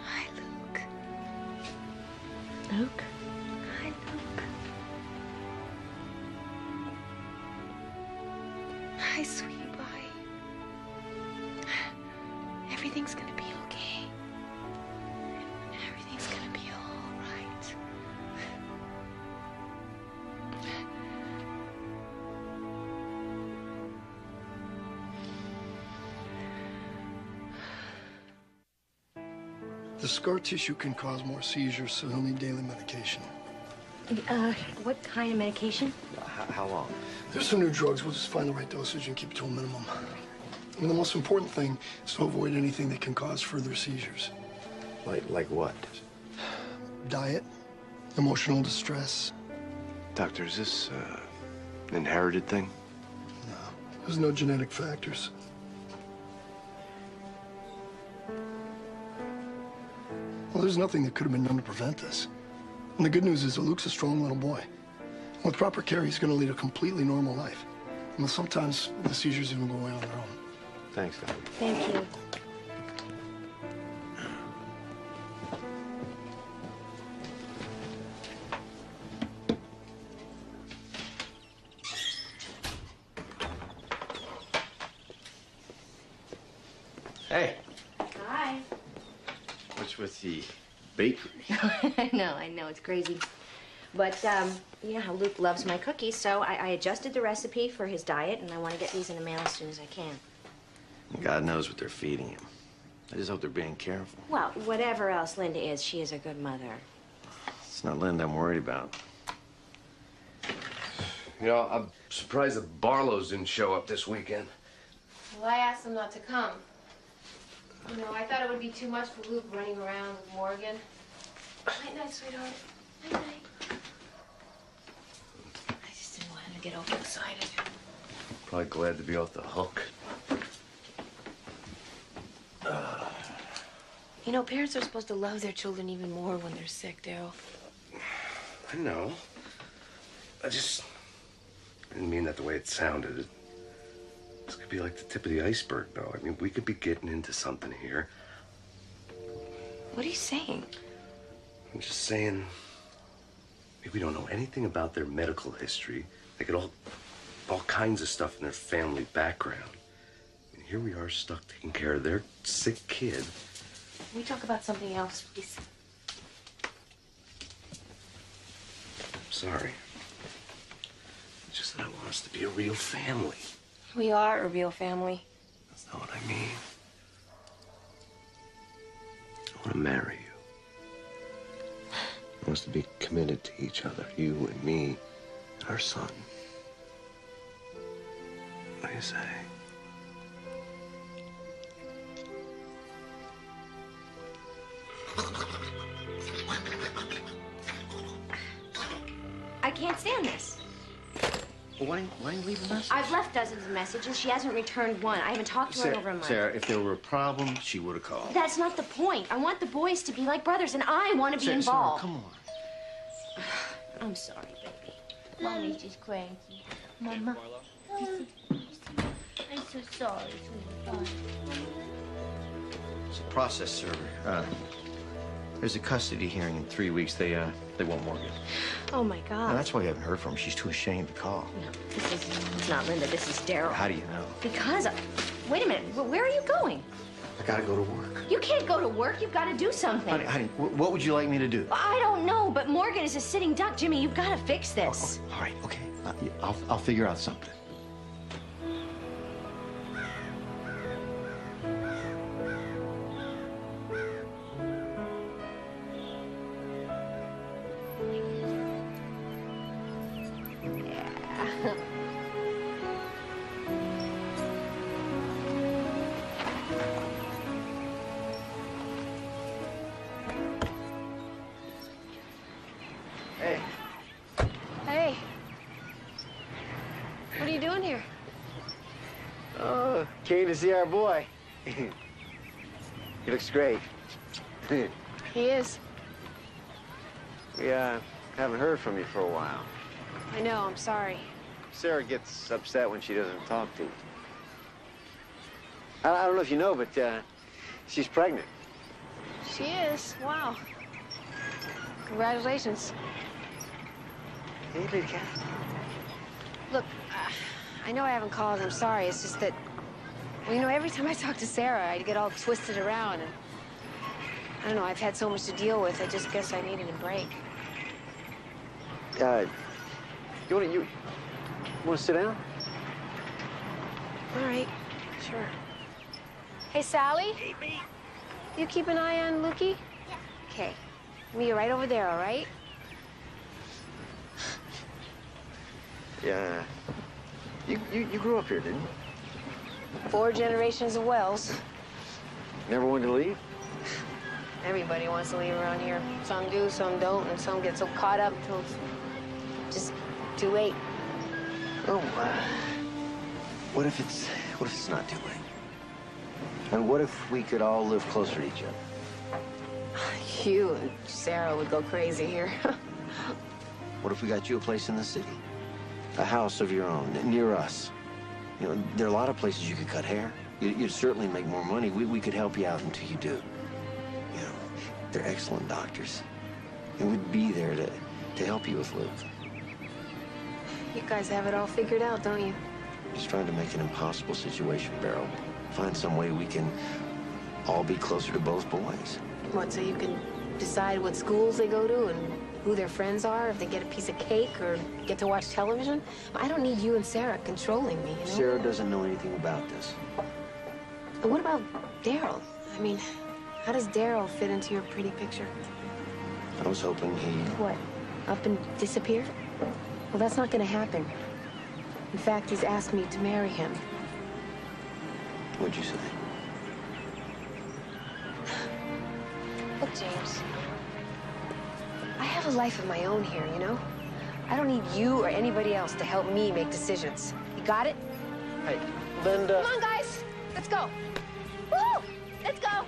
Hi, Luke. Luke? Hi, Luke. Hi, sweetie pie. Everything's gonna be okay. Everything's gonna be all right. The scar tissue can cause more seizures, so he'll need daily medication. What kind of medication? How long? There's some new drugs. We'll just find the right dosage and keep it to a minimum. And the most important thing is to avoid anything that can cause further seizures. Like what? Diet, emotional distress. Doctor, is this an inherited thing? There's no genetic factors. Well, there's nothing that could have been done to prevent this. And the good news is that Luke's a strong little boy. With proper care, he's going to lead a completely normal life. And sometimes the seizures even go away on their own. Thanks, Doc. Thank you. Hey, Hi. what's with the bakery? I know, it's crazy. But, you know how Luke loves my cookies, so I adjusted the recipe for his diet, and I want to get these in the mail as soon as I can. God knows what they're feeding him. I just hope they're being careful. Well, whatever else Linda is, she is a good mother. It's not Linda I'm worried about. You know, I'm surprised the Barlows didn't show up this weekend. Well, I asked them not to come. You know, I thought it would be too much for Luke running around with Morgan. Night-night, sweetheart. Night-night. I just didn't want him to get overexcited. Probably glad to be off the hook. You know, parents are supposed to love their children even more when they're sick, Daryl. I know. I didn't mean that the way it sounded. This could be like the tip of the iceberg, though. I mean, we could be getting into something here. What are you saying? I'm just saying, maybe we don't know anything about their medical history. They could all kinds of stuff in their family background. And here we are stuck taking care of their sick kid. Can we talk about something else, please? I'm sorry. It's just that I want us to be a real family. We are a real family. That's not what I mean. I want to marry you. I want us to be committed to each other, you and me and our son. What do you say? I can't stand this. Well, why don't you leave a message? I've left dozens of messages. She hasn't returned one. I haven't talked to her in over a month. Sarah, if there were a problem, she would have called. That's not the point. I want the boys to be like brothers, and I want to be Sarah, involved. come on. I'm sorry, baby. Mommy's just cranky. Mama. I'm so sorry, sweetheart. It's a process server. There's a custody hearing in 3 weeks. They want Morgan. Oh, my God. Now, that's why you haven't heard from her. She's too ashamed to call. No, it's not Linda. This is Daryl. How do you know? Because wait a minute. Where are you going? I gotta go to work. You can't go to work. You've got to do something. Honey, what would you like me to do? I don't know, but Morgan is a sitting duck. Jimmy, you've got to fix this. All right, okay. I'll figure out something. Hey. Hey. What are you doing here? Oh, came to see our boy. He looks great. He is. We haven't heard from you for a while. I know, I'm sorry. Sarah gets upset when she doesn't talk to you. I don't know if you know, but she's pregnant. She is. Wow. Congratulations. Hey, big cat. Look, I know I haven't called. I'm sorry. It's just that, well, you know, every time I talk to Sarah, I get all twisted around, and I don't know. I've had so much to deal with. I just guess I needed a break. You want to sit down? All right. Sure. Hey, Sally. Hey, me. You keep an eye on Lukey? Yeah. Okay. Me, you're right over there, all right? Yeah. You grew up here, didn't you? 4 generations of Wells. Never wanted to leave? Every everybody wants to leave around here. Some do, some don't, and some get so caught up until it's just too late. Oh, what if it's not too late? And what if we could all live closer to each other? You and Sarah would go crazy here. What if we got you a place in the city? A house of your own, near us. You know, there are a lot of places you could cut hair. You'd certainly make more money. We could help you out until you do. You know, they're excellent doctors. And we'd be there to help you with Luke. You guys have it all figured out, don't you? Just trying to make an impossible situation, Beryl. Find some way we can all be closer to both boys. What, so you can decide what schools they go to and who their friends are, if they get a piece of cake or get to watch television? I don't need you and Sarah controlling me, you know? Sarah doesn't know anything about this. And what about Daryl? I mean, how does Daryl fit into your pretty picture? I was hoping he... What, up and disappear? Well, that's not gonna happen. In fact, he's asked me to marry him. What'd you say? Look, James, I have a life of my own here, you know? I don't need you or anybody else to help me make decisions. You got it? Hey, Linda. Come on, guys. Let's go. Woo! Let's go.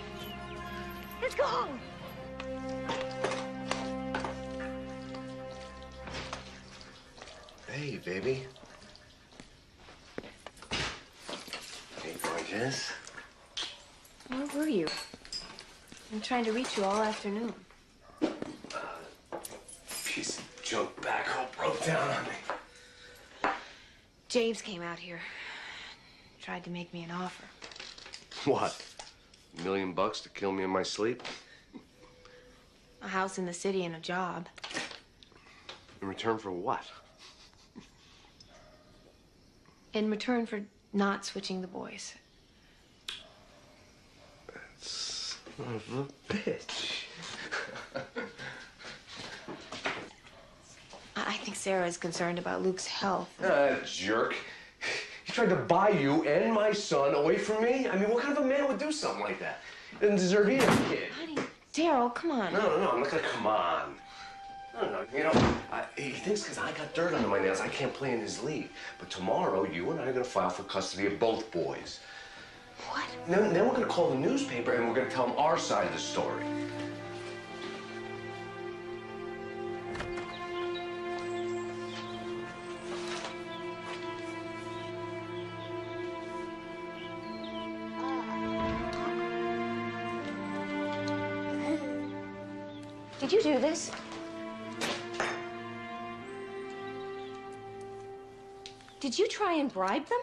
Let's go home. Hey, baby. Hey, gorgeous. Where were you? I'm trying to reach you all afternoon. Piece of junk backhoe broke down on me. James came out here. Tried to make me an offer. What? $1 million to kill me in my sleep? A house in the city and a job. In return for what? In return for not switching the boys. Son of a bitch. I think Sarah is concerned about Luke's health. Jerk. He tried to buy you and my son away from me? I mean, what kind of a man would do something like that? Doesn't deserve either kid. Honey, Daryl, come on. No, I'm not gonna come on. No, you know, he thinks because I got dirt under my nails, I can't play in his league. But tomorrow, you and I are gonna file for custody of both boys. What? Then we're gonna call the newspaper and we're gonna tell them our side of the story. Did you do this? Did you try and bribe them?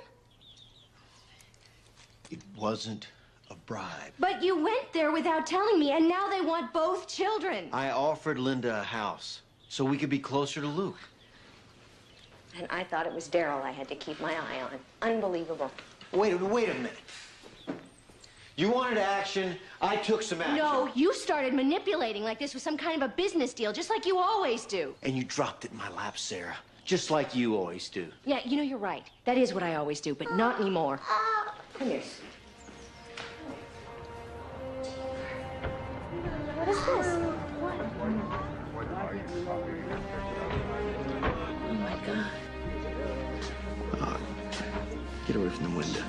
It wasn't a bribe. But you went there without telling me, and now they want both children. I offered Linda a house so we could be closer to Luke. And I thought it was Daryl I had to keep my eye on. Unbelievable. Wait a minute. You wanted action, I took some action. No, you started manipulating like this was some kind of a business deal, just like you always do. And you dropped it in my lap, Sarah. Just like you always do. Yeah, you know, you're right. That is what I always do, but not anymore. Come here. What is this? Oh, my God. Get away from the window.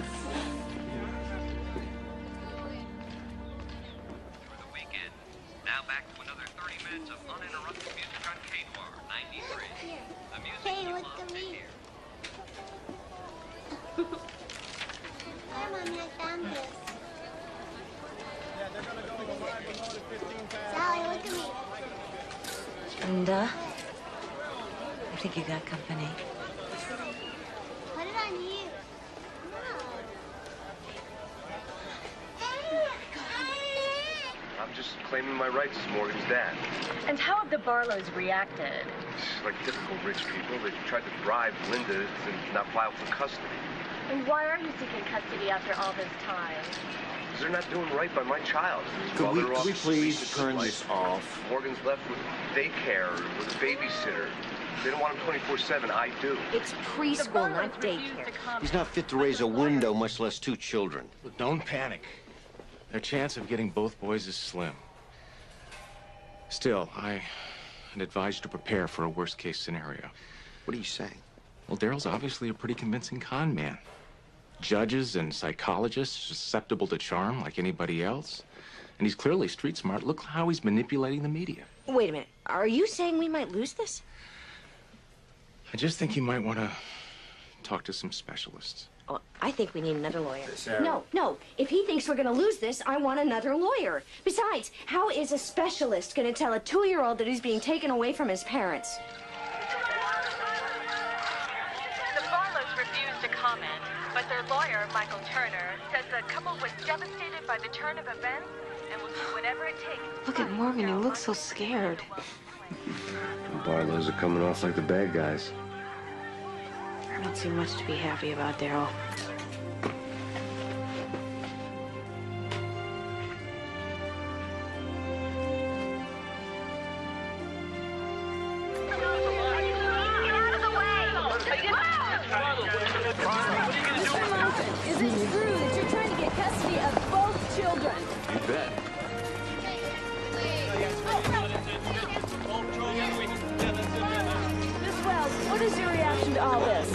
Now back to another 30 minutes of uninterrupted music on K-Noir 93. The music Hey, you look love at to me. hear. Hi, Mommy, I found this. Sally, look at me. Linda, I think you got company. Put it on you. I'm just claiming my rights as Morgan's dad. And how have the Barlows reacted? Like typical rich people, they tried to bribe Linda to not file for custody. And why are you seeking custody after all this time? Because they're not doing right by my child. Could we please turn this off? Morgan's left with daycare, with a babysitter. They don't want him 24/7. I do. It's preschool, not daycare. He's not fit to raise a window, much less 2 children. Look, don't panic. Their chance of getting both boys is slim. Still, I'd advise you to prepare for a worst-case scenario. What are you saying? Well, Daryl's obviously a pretty convincing con man. Judges and psychologists susceptible to charm like anybody else. And he's clearly street smart. Look how he's manipulating the media. Wait a minute. Are you saying we might lose this? I just think you might want to talk to some specialists. Oh, I think we need another lawyer. No, no. If he thinks we're going to lose this, I want another lawyer. Besides, how is a specialist going to tell a 2-year-old that he's being taken away from his parents? The Barlows refused to comment, but their lawyer, Michael Turner, says the couple was devastated by the turn of events and will do whatever it takes. Look at Morgan. He looks so scared. The Barlows are coming off like the bad guys. I don't see much to be happy about, Daryl. Is it true that you're trying to get custody of both children? You bet. Miss Wells, what is your reaction to all this?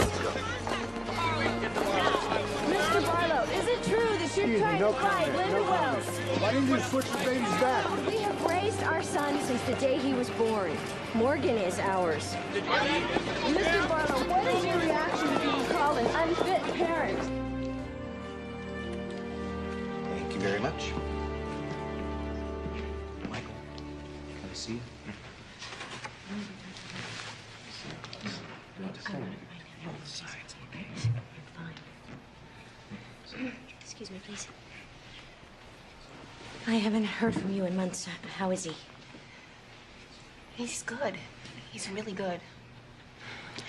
Mr. Barlow, is it true that you're trying to find Linda Wells? Why didn't you switch the babies back? We have raised our son since the day he was born. Morgan is ours. Mr. Barlow, what is your reaction to being called an unfit parent? Thank you very much. Michael, can I see you? Excuse me, please. I haven't heard from you in months. How is he? He's good. He's really good.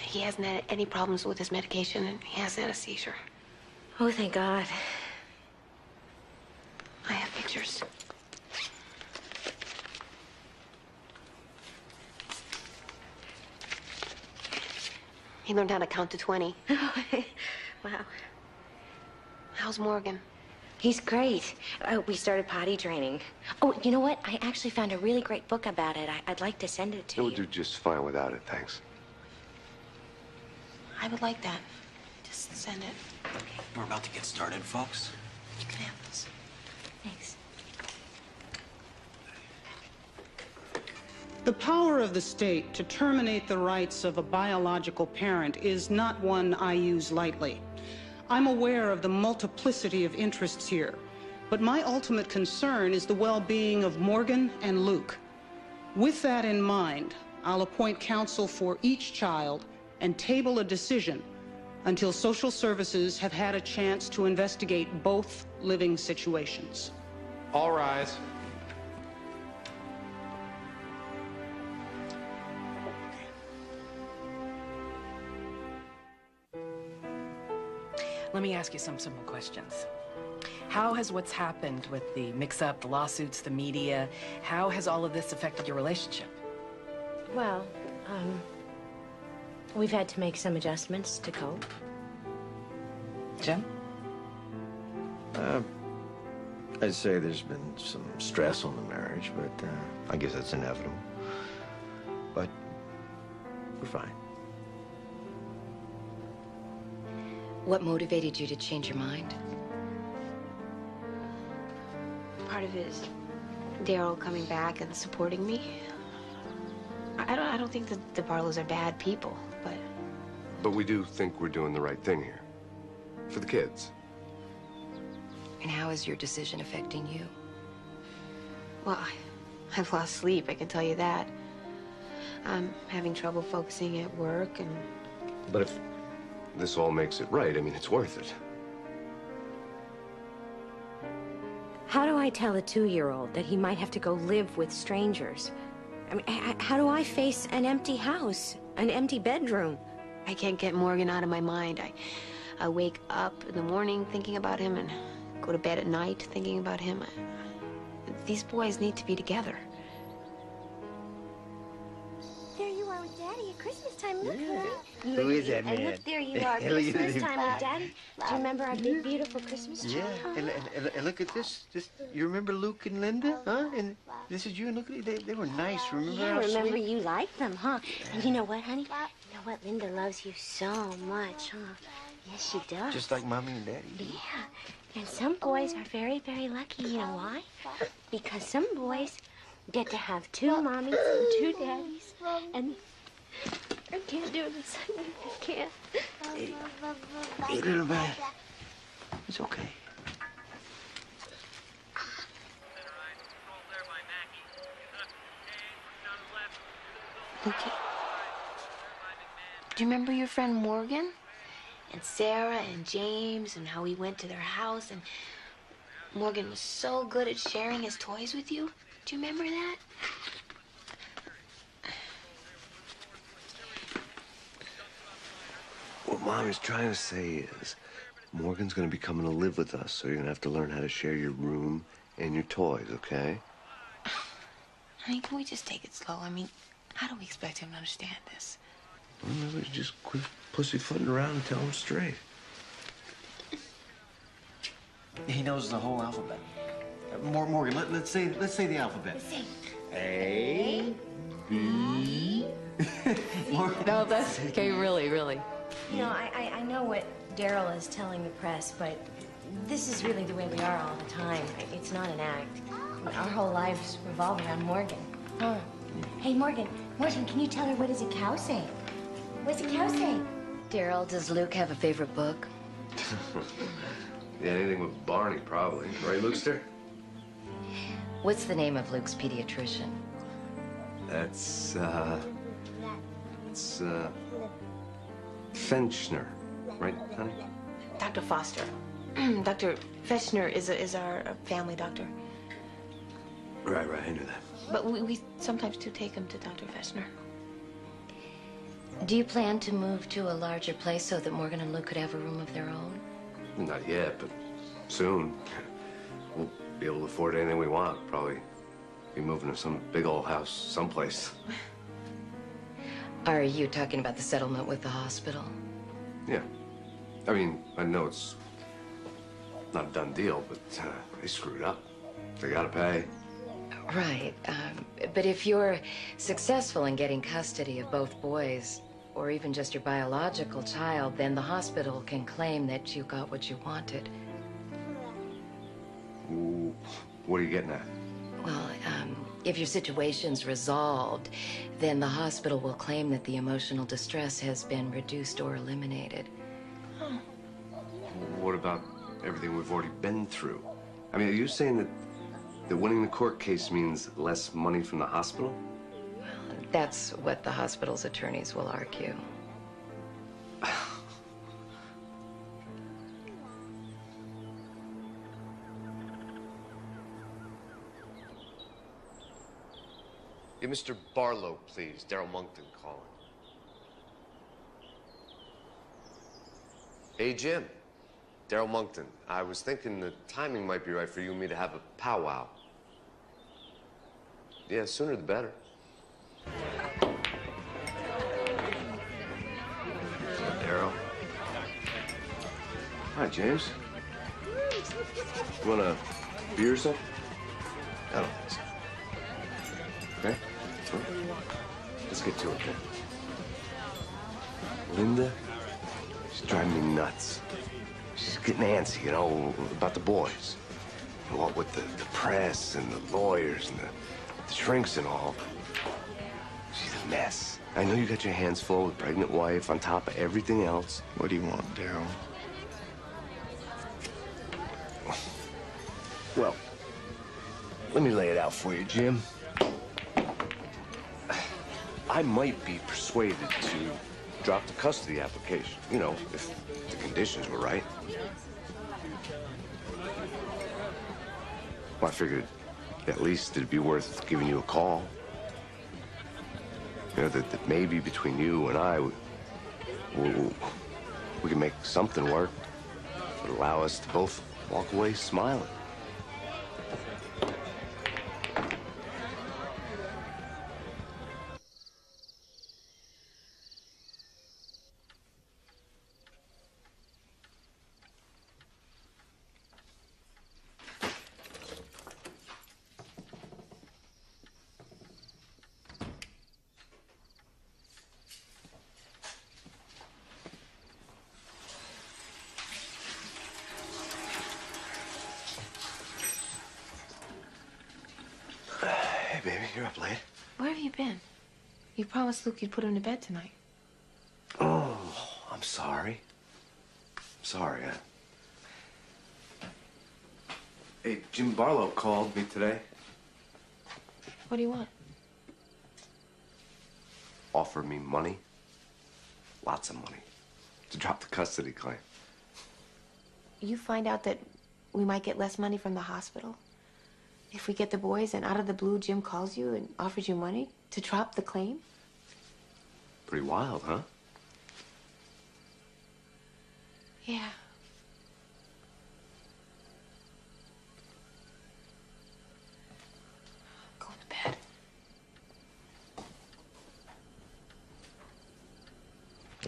He hasn't had any problems with his medication, and he hasn't had a seizure. Oh, thank God. I have pictures. He learned how to count to 20. Wow. How's Morgan? He's great. We started potty training. Oh, you know what? I actually found a really great book about it. I'd like to send it to It you. would do just fine without it, thanks. I would like that. Just send it. We're about to get started, folks. You can have this. Thanks. The power of the state to terminate the rights of a biological parent is not one I use lightly. I'm aware of the multiplicity of interests here, but my ultimate concern is the well-being of Morgan and Luke. With that in mind, I'll appoint counsel for each child and table a decision until social services have had a chance to investigate both living situations. All rise. Let me ask you some simple questions. How has what's happened with the mix-up, the lawsuits, the media, how has all of this affected your relationship? Well, we've had to make some adjustments to cope. Jim? I'd say there's been some stress on the marriage, but I guess that's inevitable. But we're fine. What motivated you to change your mind? Part of it is Daryl coming back and supporting me. I don't think that the Barlows are bad people, but... But we do think we're doing the right thing here. For the kids. And how is your decision affecting you? Well, I've lost sleep, I can tell you that. I'm having trouble focusing at work and... But if this all makes it right, I mean, it's worth it. How do I tell a 2-year-old that he might have to go live with strangers? I mean, how do I face an empty house, an empty bedroom? I can't get Morgan out of my mind. I wake up in the morning thinking about him and go to bed at night thinking about him. These boys need to be together. There you are with Daddy at Christmas time. Look, Who is that man? And look, there you are, Look at Christmas him. time with Daddy. Do you remember our big, beautiful Christmas tree? Yeah, and look at this. You remember Luke and Linda, huh? And this is you, and look at it. They were nice. Remember Yeah, how remember sweet? you liked them, huh? And you know what, honey? You know what? Linda loves you so much, huh? Yes, she does. Just like Mommy and Daddy. Yeah. And some boys are very, very lucky. You know why? Because some boys get to have two mommies and two daddies. And I can't do this. I can't. Hey, little man. It's okay. Lukey, do you remember your friend Morgan? And Sarah and James and how we went to their house and Morgan was so good at sharing his toys with you? Do you remember that? What Mom is trying to say is, Morgan's gonna be coming to live with us, so you're gonna have to learn how to share your room and your toys, okay? Honey, can we just take it slow? I mean, how do we expect him to understand this? Well, maybe just quit pussyfooting around and tell him straight. He knows the whole alphabet. Morgan, let's say the alphabet. A, B. Morgan. No, that's okay. Really. You know, I know what Daryl is telling the press, but this is really the way we are all the time. It's not an act. Our whole lives revolve around Morgan. Huh. Hey, Morgan, can you tell her what does a cow say? What's a cow say? Daryl, does Luke have a favorite book? Yeah, anything with Barney, probably. Right, Lukester? What's the name of Luke's pediatrician? It's Fenchner. Right, honey? Dr. Foster. Dr. Fechner is our family doctor. Right, I knew that. But we sometimes do take him to Dr. Fechner. Do you plan to move to a larger place so that Morgan and Luke could have a room of their own? Not yet, but soon. We'll be able to afford anything we want. Probably be moving to some big old house someplace. Are you talking about the settlement with the hospital? Yeah. I mean, I know it's not a done deal, but they screwed up. They gotta pay. Right. But if you're successful in getting custody of both boys, or even just your biological child, then the hospital can claim that you got what you wanted. Ooh, what are you getting at? Well, if your situation's resolved, then the hospital will claim that the emotional distress has been reduced or eliminated. What about everything we've already been through? I mean, are you saying that winning the court case means less money from the hospital? That's what the hospital's attorneys will argue. Yeah, Mr. Barlow, please. Daryl Monkton calling. Hey, Jim. Daryl Monkton. I was thinking the timing might be right for you and me to have a powwow. Yeah, sooner the better. Daryl. Hi, James. You want a beer or something? I don't think so. Okay? Let's get to it, then. Linda, she's driving me nuts. She's getting antsy, you know, about the boys. What with the press and the lawyers and the shrinks and all. She's a mess. I know you got your hands full with pregnant wife on top of everything else. What do you want, Daryl? Well, let me lay it out for you, Jim. I might be persuaded to drop the custody application, you know, if the conditions were right. Well, I figured at least it'd be worth giving you a call. You know, that maybe between you and I, we can make something work that would allow us to both walk away smiling. baby, you're up late. Where have you been? You promised Luke you'd put him to bed tonight. Oh, I'm sorry. Sorry. Hey, Jim Barlow called me today. What do you want? Offered me money. Lots of money. To drop the custody claim. You find out that we might get less money from the hospital if we get the boys, and out of the blue, Jim calls you and offers you money to drop the claim? Pretty wild, huh? Yeah. Go to bed.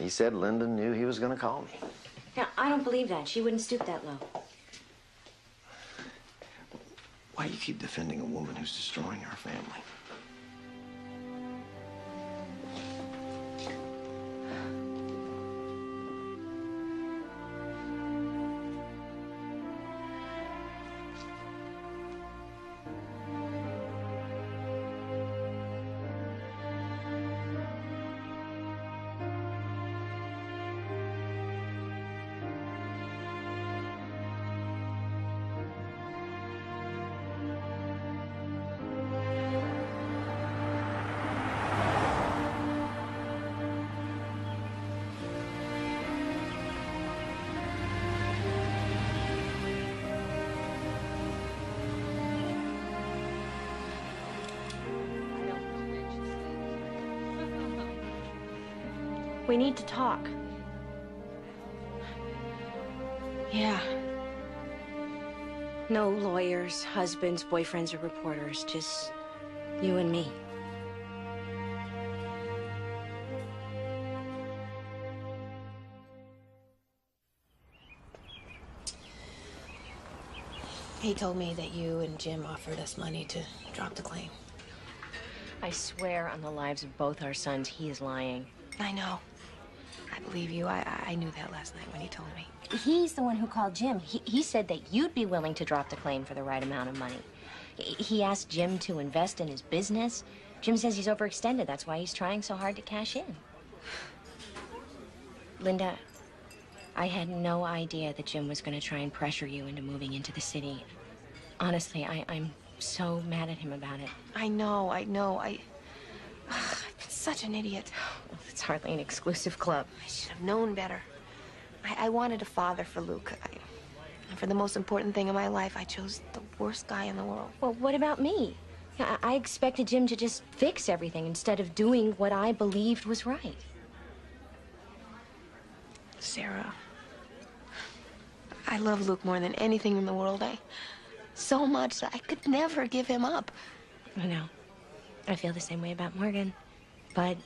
He said Linda knew he was gonna call me. Now, I don't believe that. She wouldn't stoop that low. Why do you keep defending a woman who's destroying our family? We need to talk. Yeah. No lawyers, husbands, boyfriends, or reporters. Just you and me. He told me that you and Jim offered us money to drop the claim. I swear on the lives of both our sons, he is lying. I know. I believe you. I knew that last night when he told me. He's the one who called Jim. He said that you'd be willing to drop the claim for the right amount of money. He asked Jim to invest in his business. Jim says he's overextended. That's why he's trying so hard to cash in. Linda, I had no idea that Jim was going to try and pressure you into moving into the city. Honestly, I'm so mad at him about it. I know. I've been such an idiot. It's hardly an exclusive club. I should have known better. I wanted a father for Luke. And for the most important thing in my life, I chose the worst guy in the world. Well, what about me? I expected Jim to just fix everything instead of doing what I believed was right. Sarah, I love Luke more than anything in the world. So much that I could never give him up. I know. I feel the same way about Morgan. But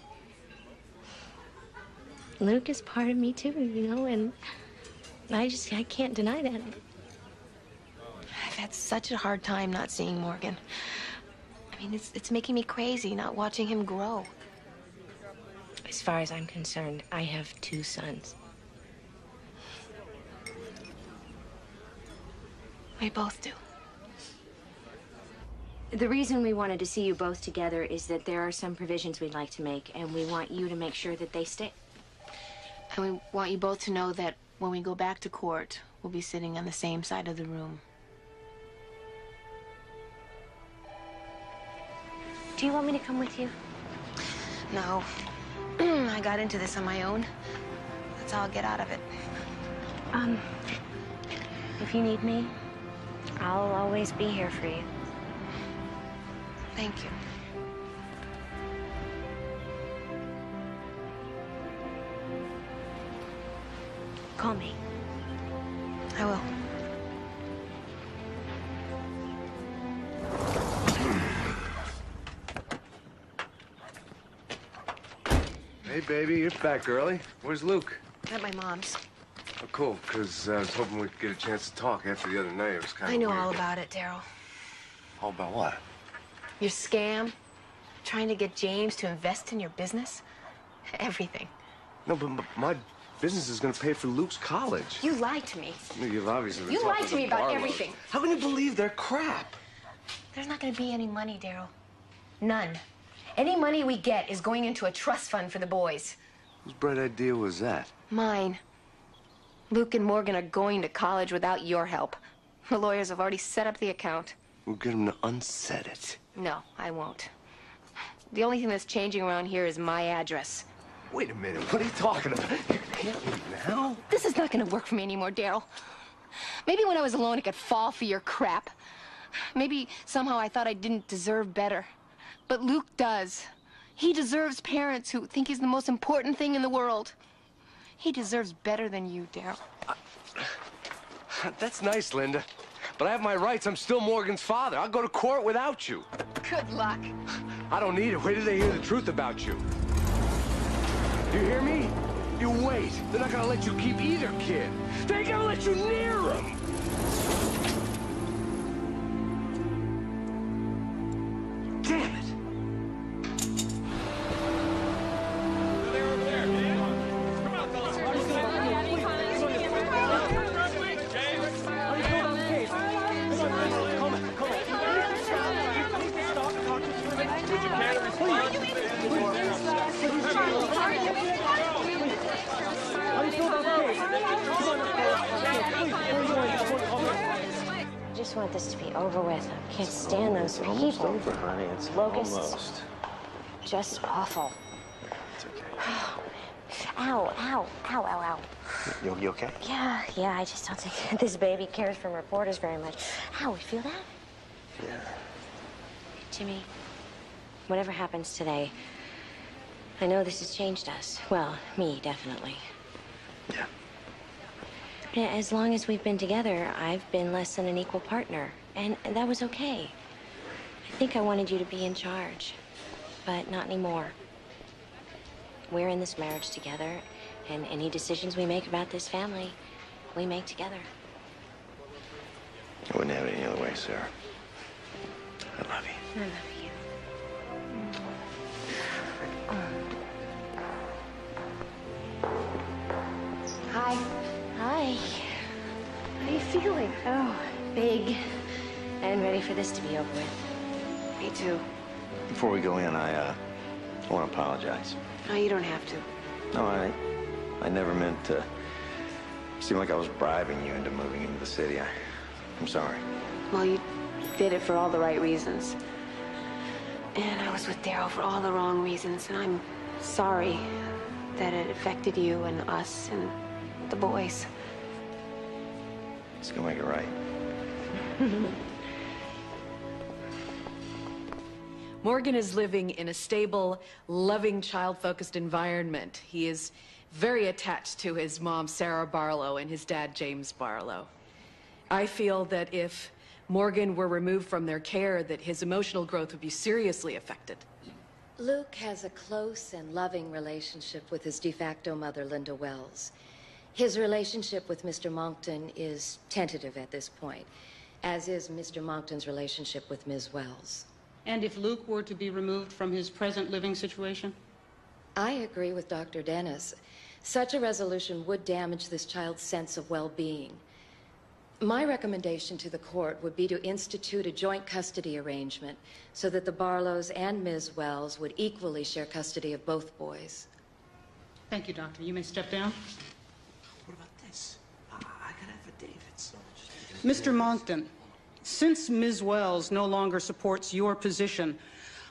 Luke is part of me too, you know, and I can't deny that. I've had such a hard time not seeing Morgan. I mean, it's making me crazy not watching him grow. As far as I'm concerned, I have 2 sons. We both do. The reason we wanted to see you both together is that there are some provisions we'd like to make, and we want you to make sure that they stick. And we want you both to know that when we go back to court, we'll be sitting on the same side of the room. Do you want me to come with you? No. I got into this on my own. That's how I'll get out of it. If you need me, I'll always be here for you. Thank you. Call me. I will. Hey, baby, you're back early. Where's Luke? At my mom's. Oh, cool, because I was hoping we'd get a chance to talk after the other night. It was kind of I know weird. all about it, Daryl. All about what? Your scam, trying to get James to invest in your business, everything. No, but my business is going to pay for Luke's college. You lied to me. You've obviously been You talking lied to me about Barlows. everything. How can you believe they're crap? There's not going to be any money, Daryl. None. Any money we get is going into a trust fund for the boys. Whose bright idea was that? Mine. Luke and Morgan are going to college without your help. The lawyers have already set up the account. We'll get him to unset it. No, I won't. The only thing that's changing around here is my address. Wait a minute, what are you talking about? You can't leave now. This is not going to work for me anymore, Daryl. Maybe when I was alone, I could fall for your crap. Maybe somehow I thought I didn't deserve better. But Luke does. He deserves parents who think he's the most important thing in the world. He deserves better than you, Daryl. That's nice, Linda. But I have my rights. I'm still Morgan's father. I'll go to court without you. Good luck. I don't need it. Wait till they hear the truth about you. You hear me? You wait. They're not gonna let you keep either kid. They ain't gonna let you near them. Damn it. I just want this to be over with. I can't stand those people. Almost over, honey. It's Locusts. almost. Just awful. It's okay. Ow, ow, ow, ow, ow. You okay? Yeah, I just don't think this baby cares for reporters very much. Ow, you feel that? Yeah. Jimmy, whatever happens today, I know this has changed us. Well, me, definitely. Yeah. As long as we've been together, I've been less than an equal partner, and that was okay. I think I wanted you to be in charge, but not anymore. We're in this marriage together, and any decisions we make about this family, we make together. I wouldn't have it any other way, Sarah. I love you. I love you. Hi. Hi. How are you feeling? Oh, big. And ready for this to be over with. Me too. Before we go in, I want to apologize. No, you don't have to. No, I never meant to seem like I was bribing you into moving into the city. I'm sorry. Well, you did it for all the right reasons. And I was with Daryl for all the wrong reasons, and I'm sorry that it affected you and us and the boys. It's gonna make it right. Morgan is living in a stable, loving, child-focused environment. He is very attached to his mom, Sarah Barlow, and his dad, James Barlow. I feel that if Morgan were removed from their care, that his emotional growth would be seriously affected. Luke has a close and loving relationship with his de facto mother, Linda Wells. His relationship with Mr. Monckton is tentative at this point, as is Mr. Monckton's relationship with Ms. Wells. And if Luke were to be removed from his present living situation? I agree with Dr. Dennis. Such a resolution would damage this child's sense of well-being. My recommendation to the court would be to institute a joint custody arrangement so that the Barlows and Ms. Wells would equally share custody of both boys. Thank you, Doctor. You may step down. What about this? I got affidavits. Mr. Monckton, since Ms. Wells no longer supports your position,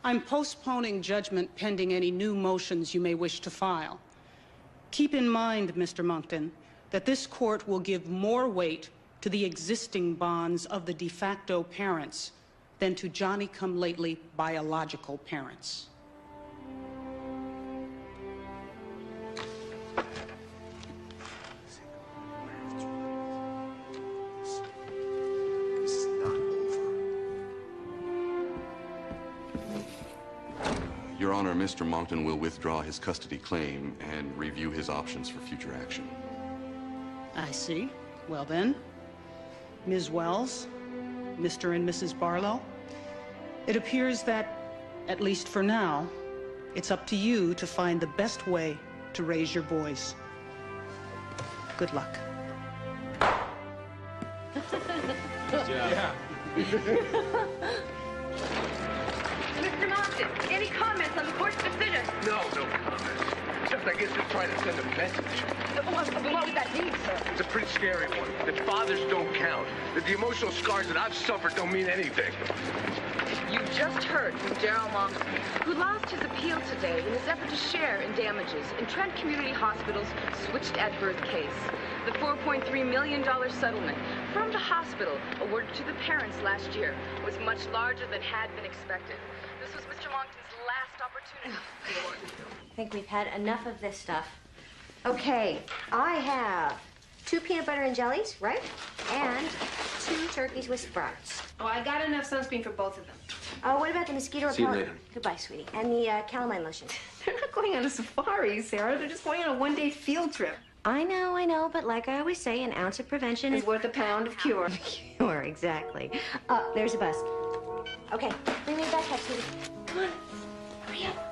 I'm postponing judgment pending any new motions you may wish to file. Keep in mind, Mr. Monckton, that this court will give more weight to the existing bonds of the de facto parents than to Johnny-come-lately biological parents. Your Honor, Mr. Monckton will withdraw his custody claim and review his options for future action. I see. Well then, Ms. Wells, Mr. and Mrs. Barlow, it appears that, at least for now, it's up to you to find the best way to raise your boys. Good luck. Yeah. Mr. Monckton, on the court's decision. No comment. Except I guess they're trying to send a message. What would that mean, sir? It's a pretty scary one. That fathers don't count. That the emotional scars that I've suffered don't mean anything. You just heard from Daryl Monson, who lost his appeal today in his effort to share in damages in Trent Community Hospital's switched at birth case. The $4.3 million settlement from the hospital awarded to the parents last year was much larger than had been expected. This was Mr. Monckton's last opportunity. I think we've had enough of this stuff. Okay, I have 2 peanut butter and jellies, right? And 2 turkeys with sprouts. Oh, I got enough sunscreen for both of them. Oh, what about the mosquito See you repellent? later. Goodbye, sweetie. And the calamine lotion. They're not going on a safari, Sarah. They're just going on a one-day field trip. I know, but like I always say, an ounce of prevention is worth a pound of cure. Cure, exactly. There's a bus. Okay, bring me back up, sweetie. Come on, hurry up.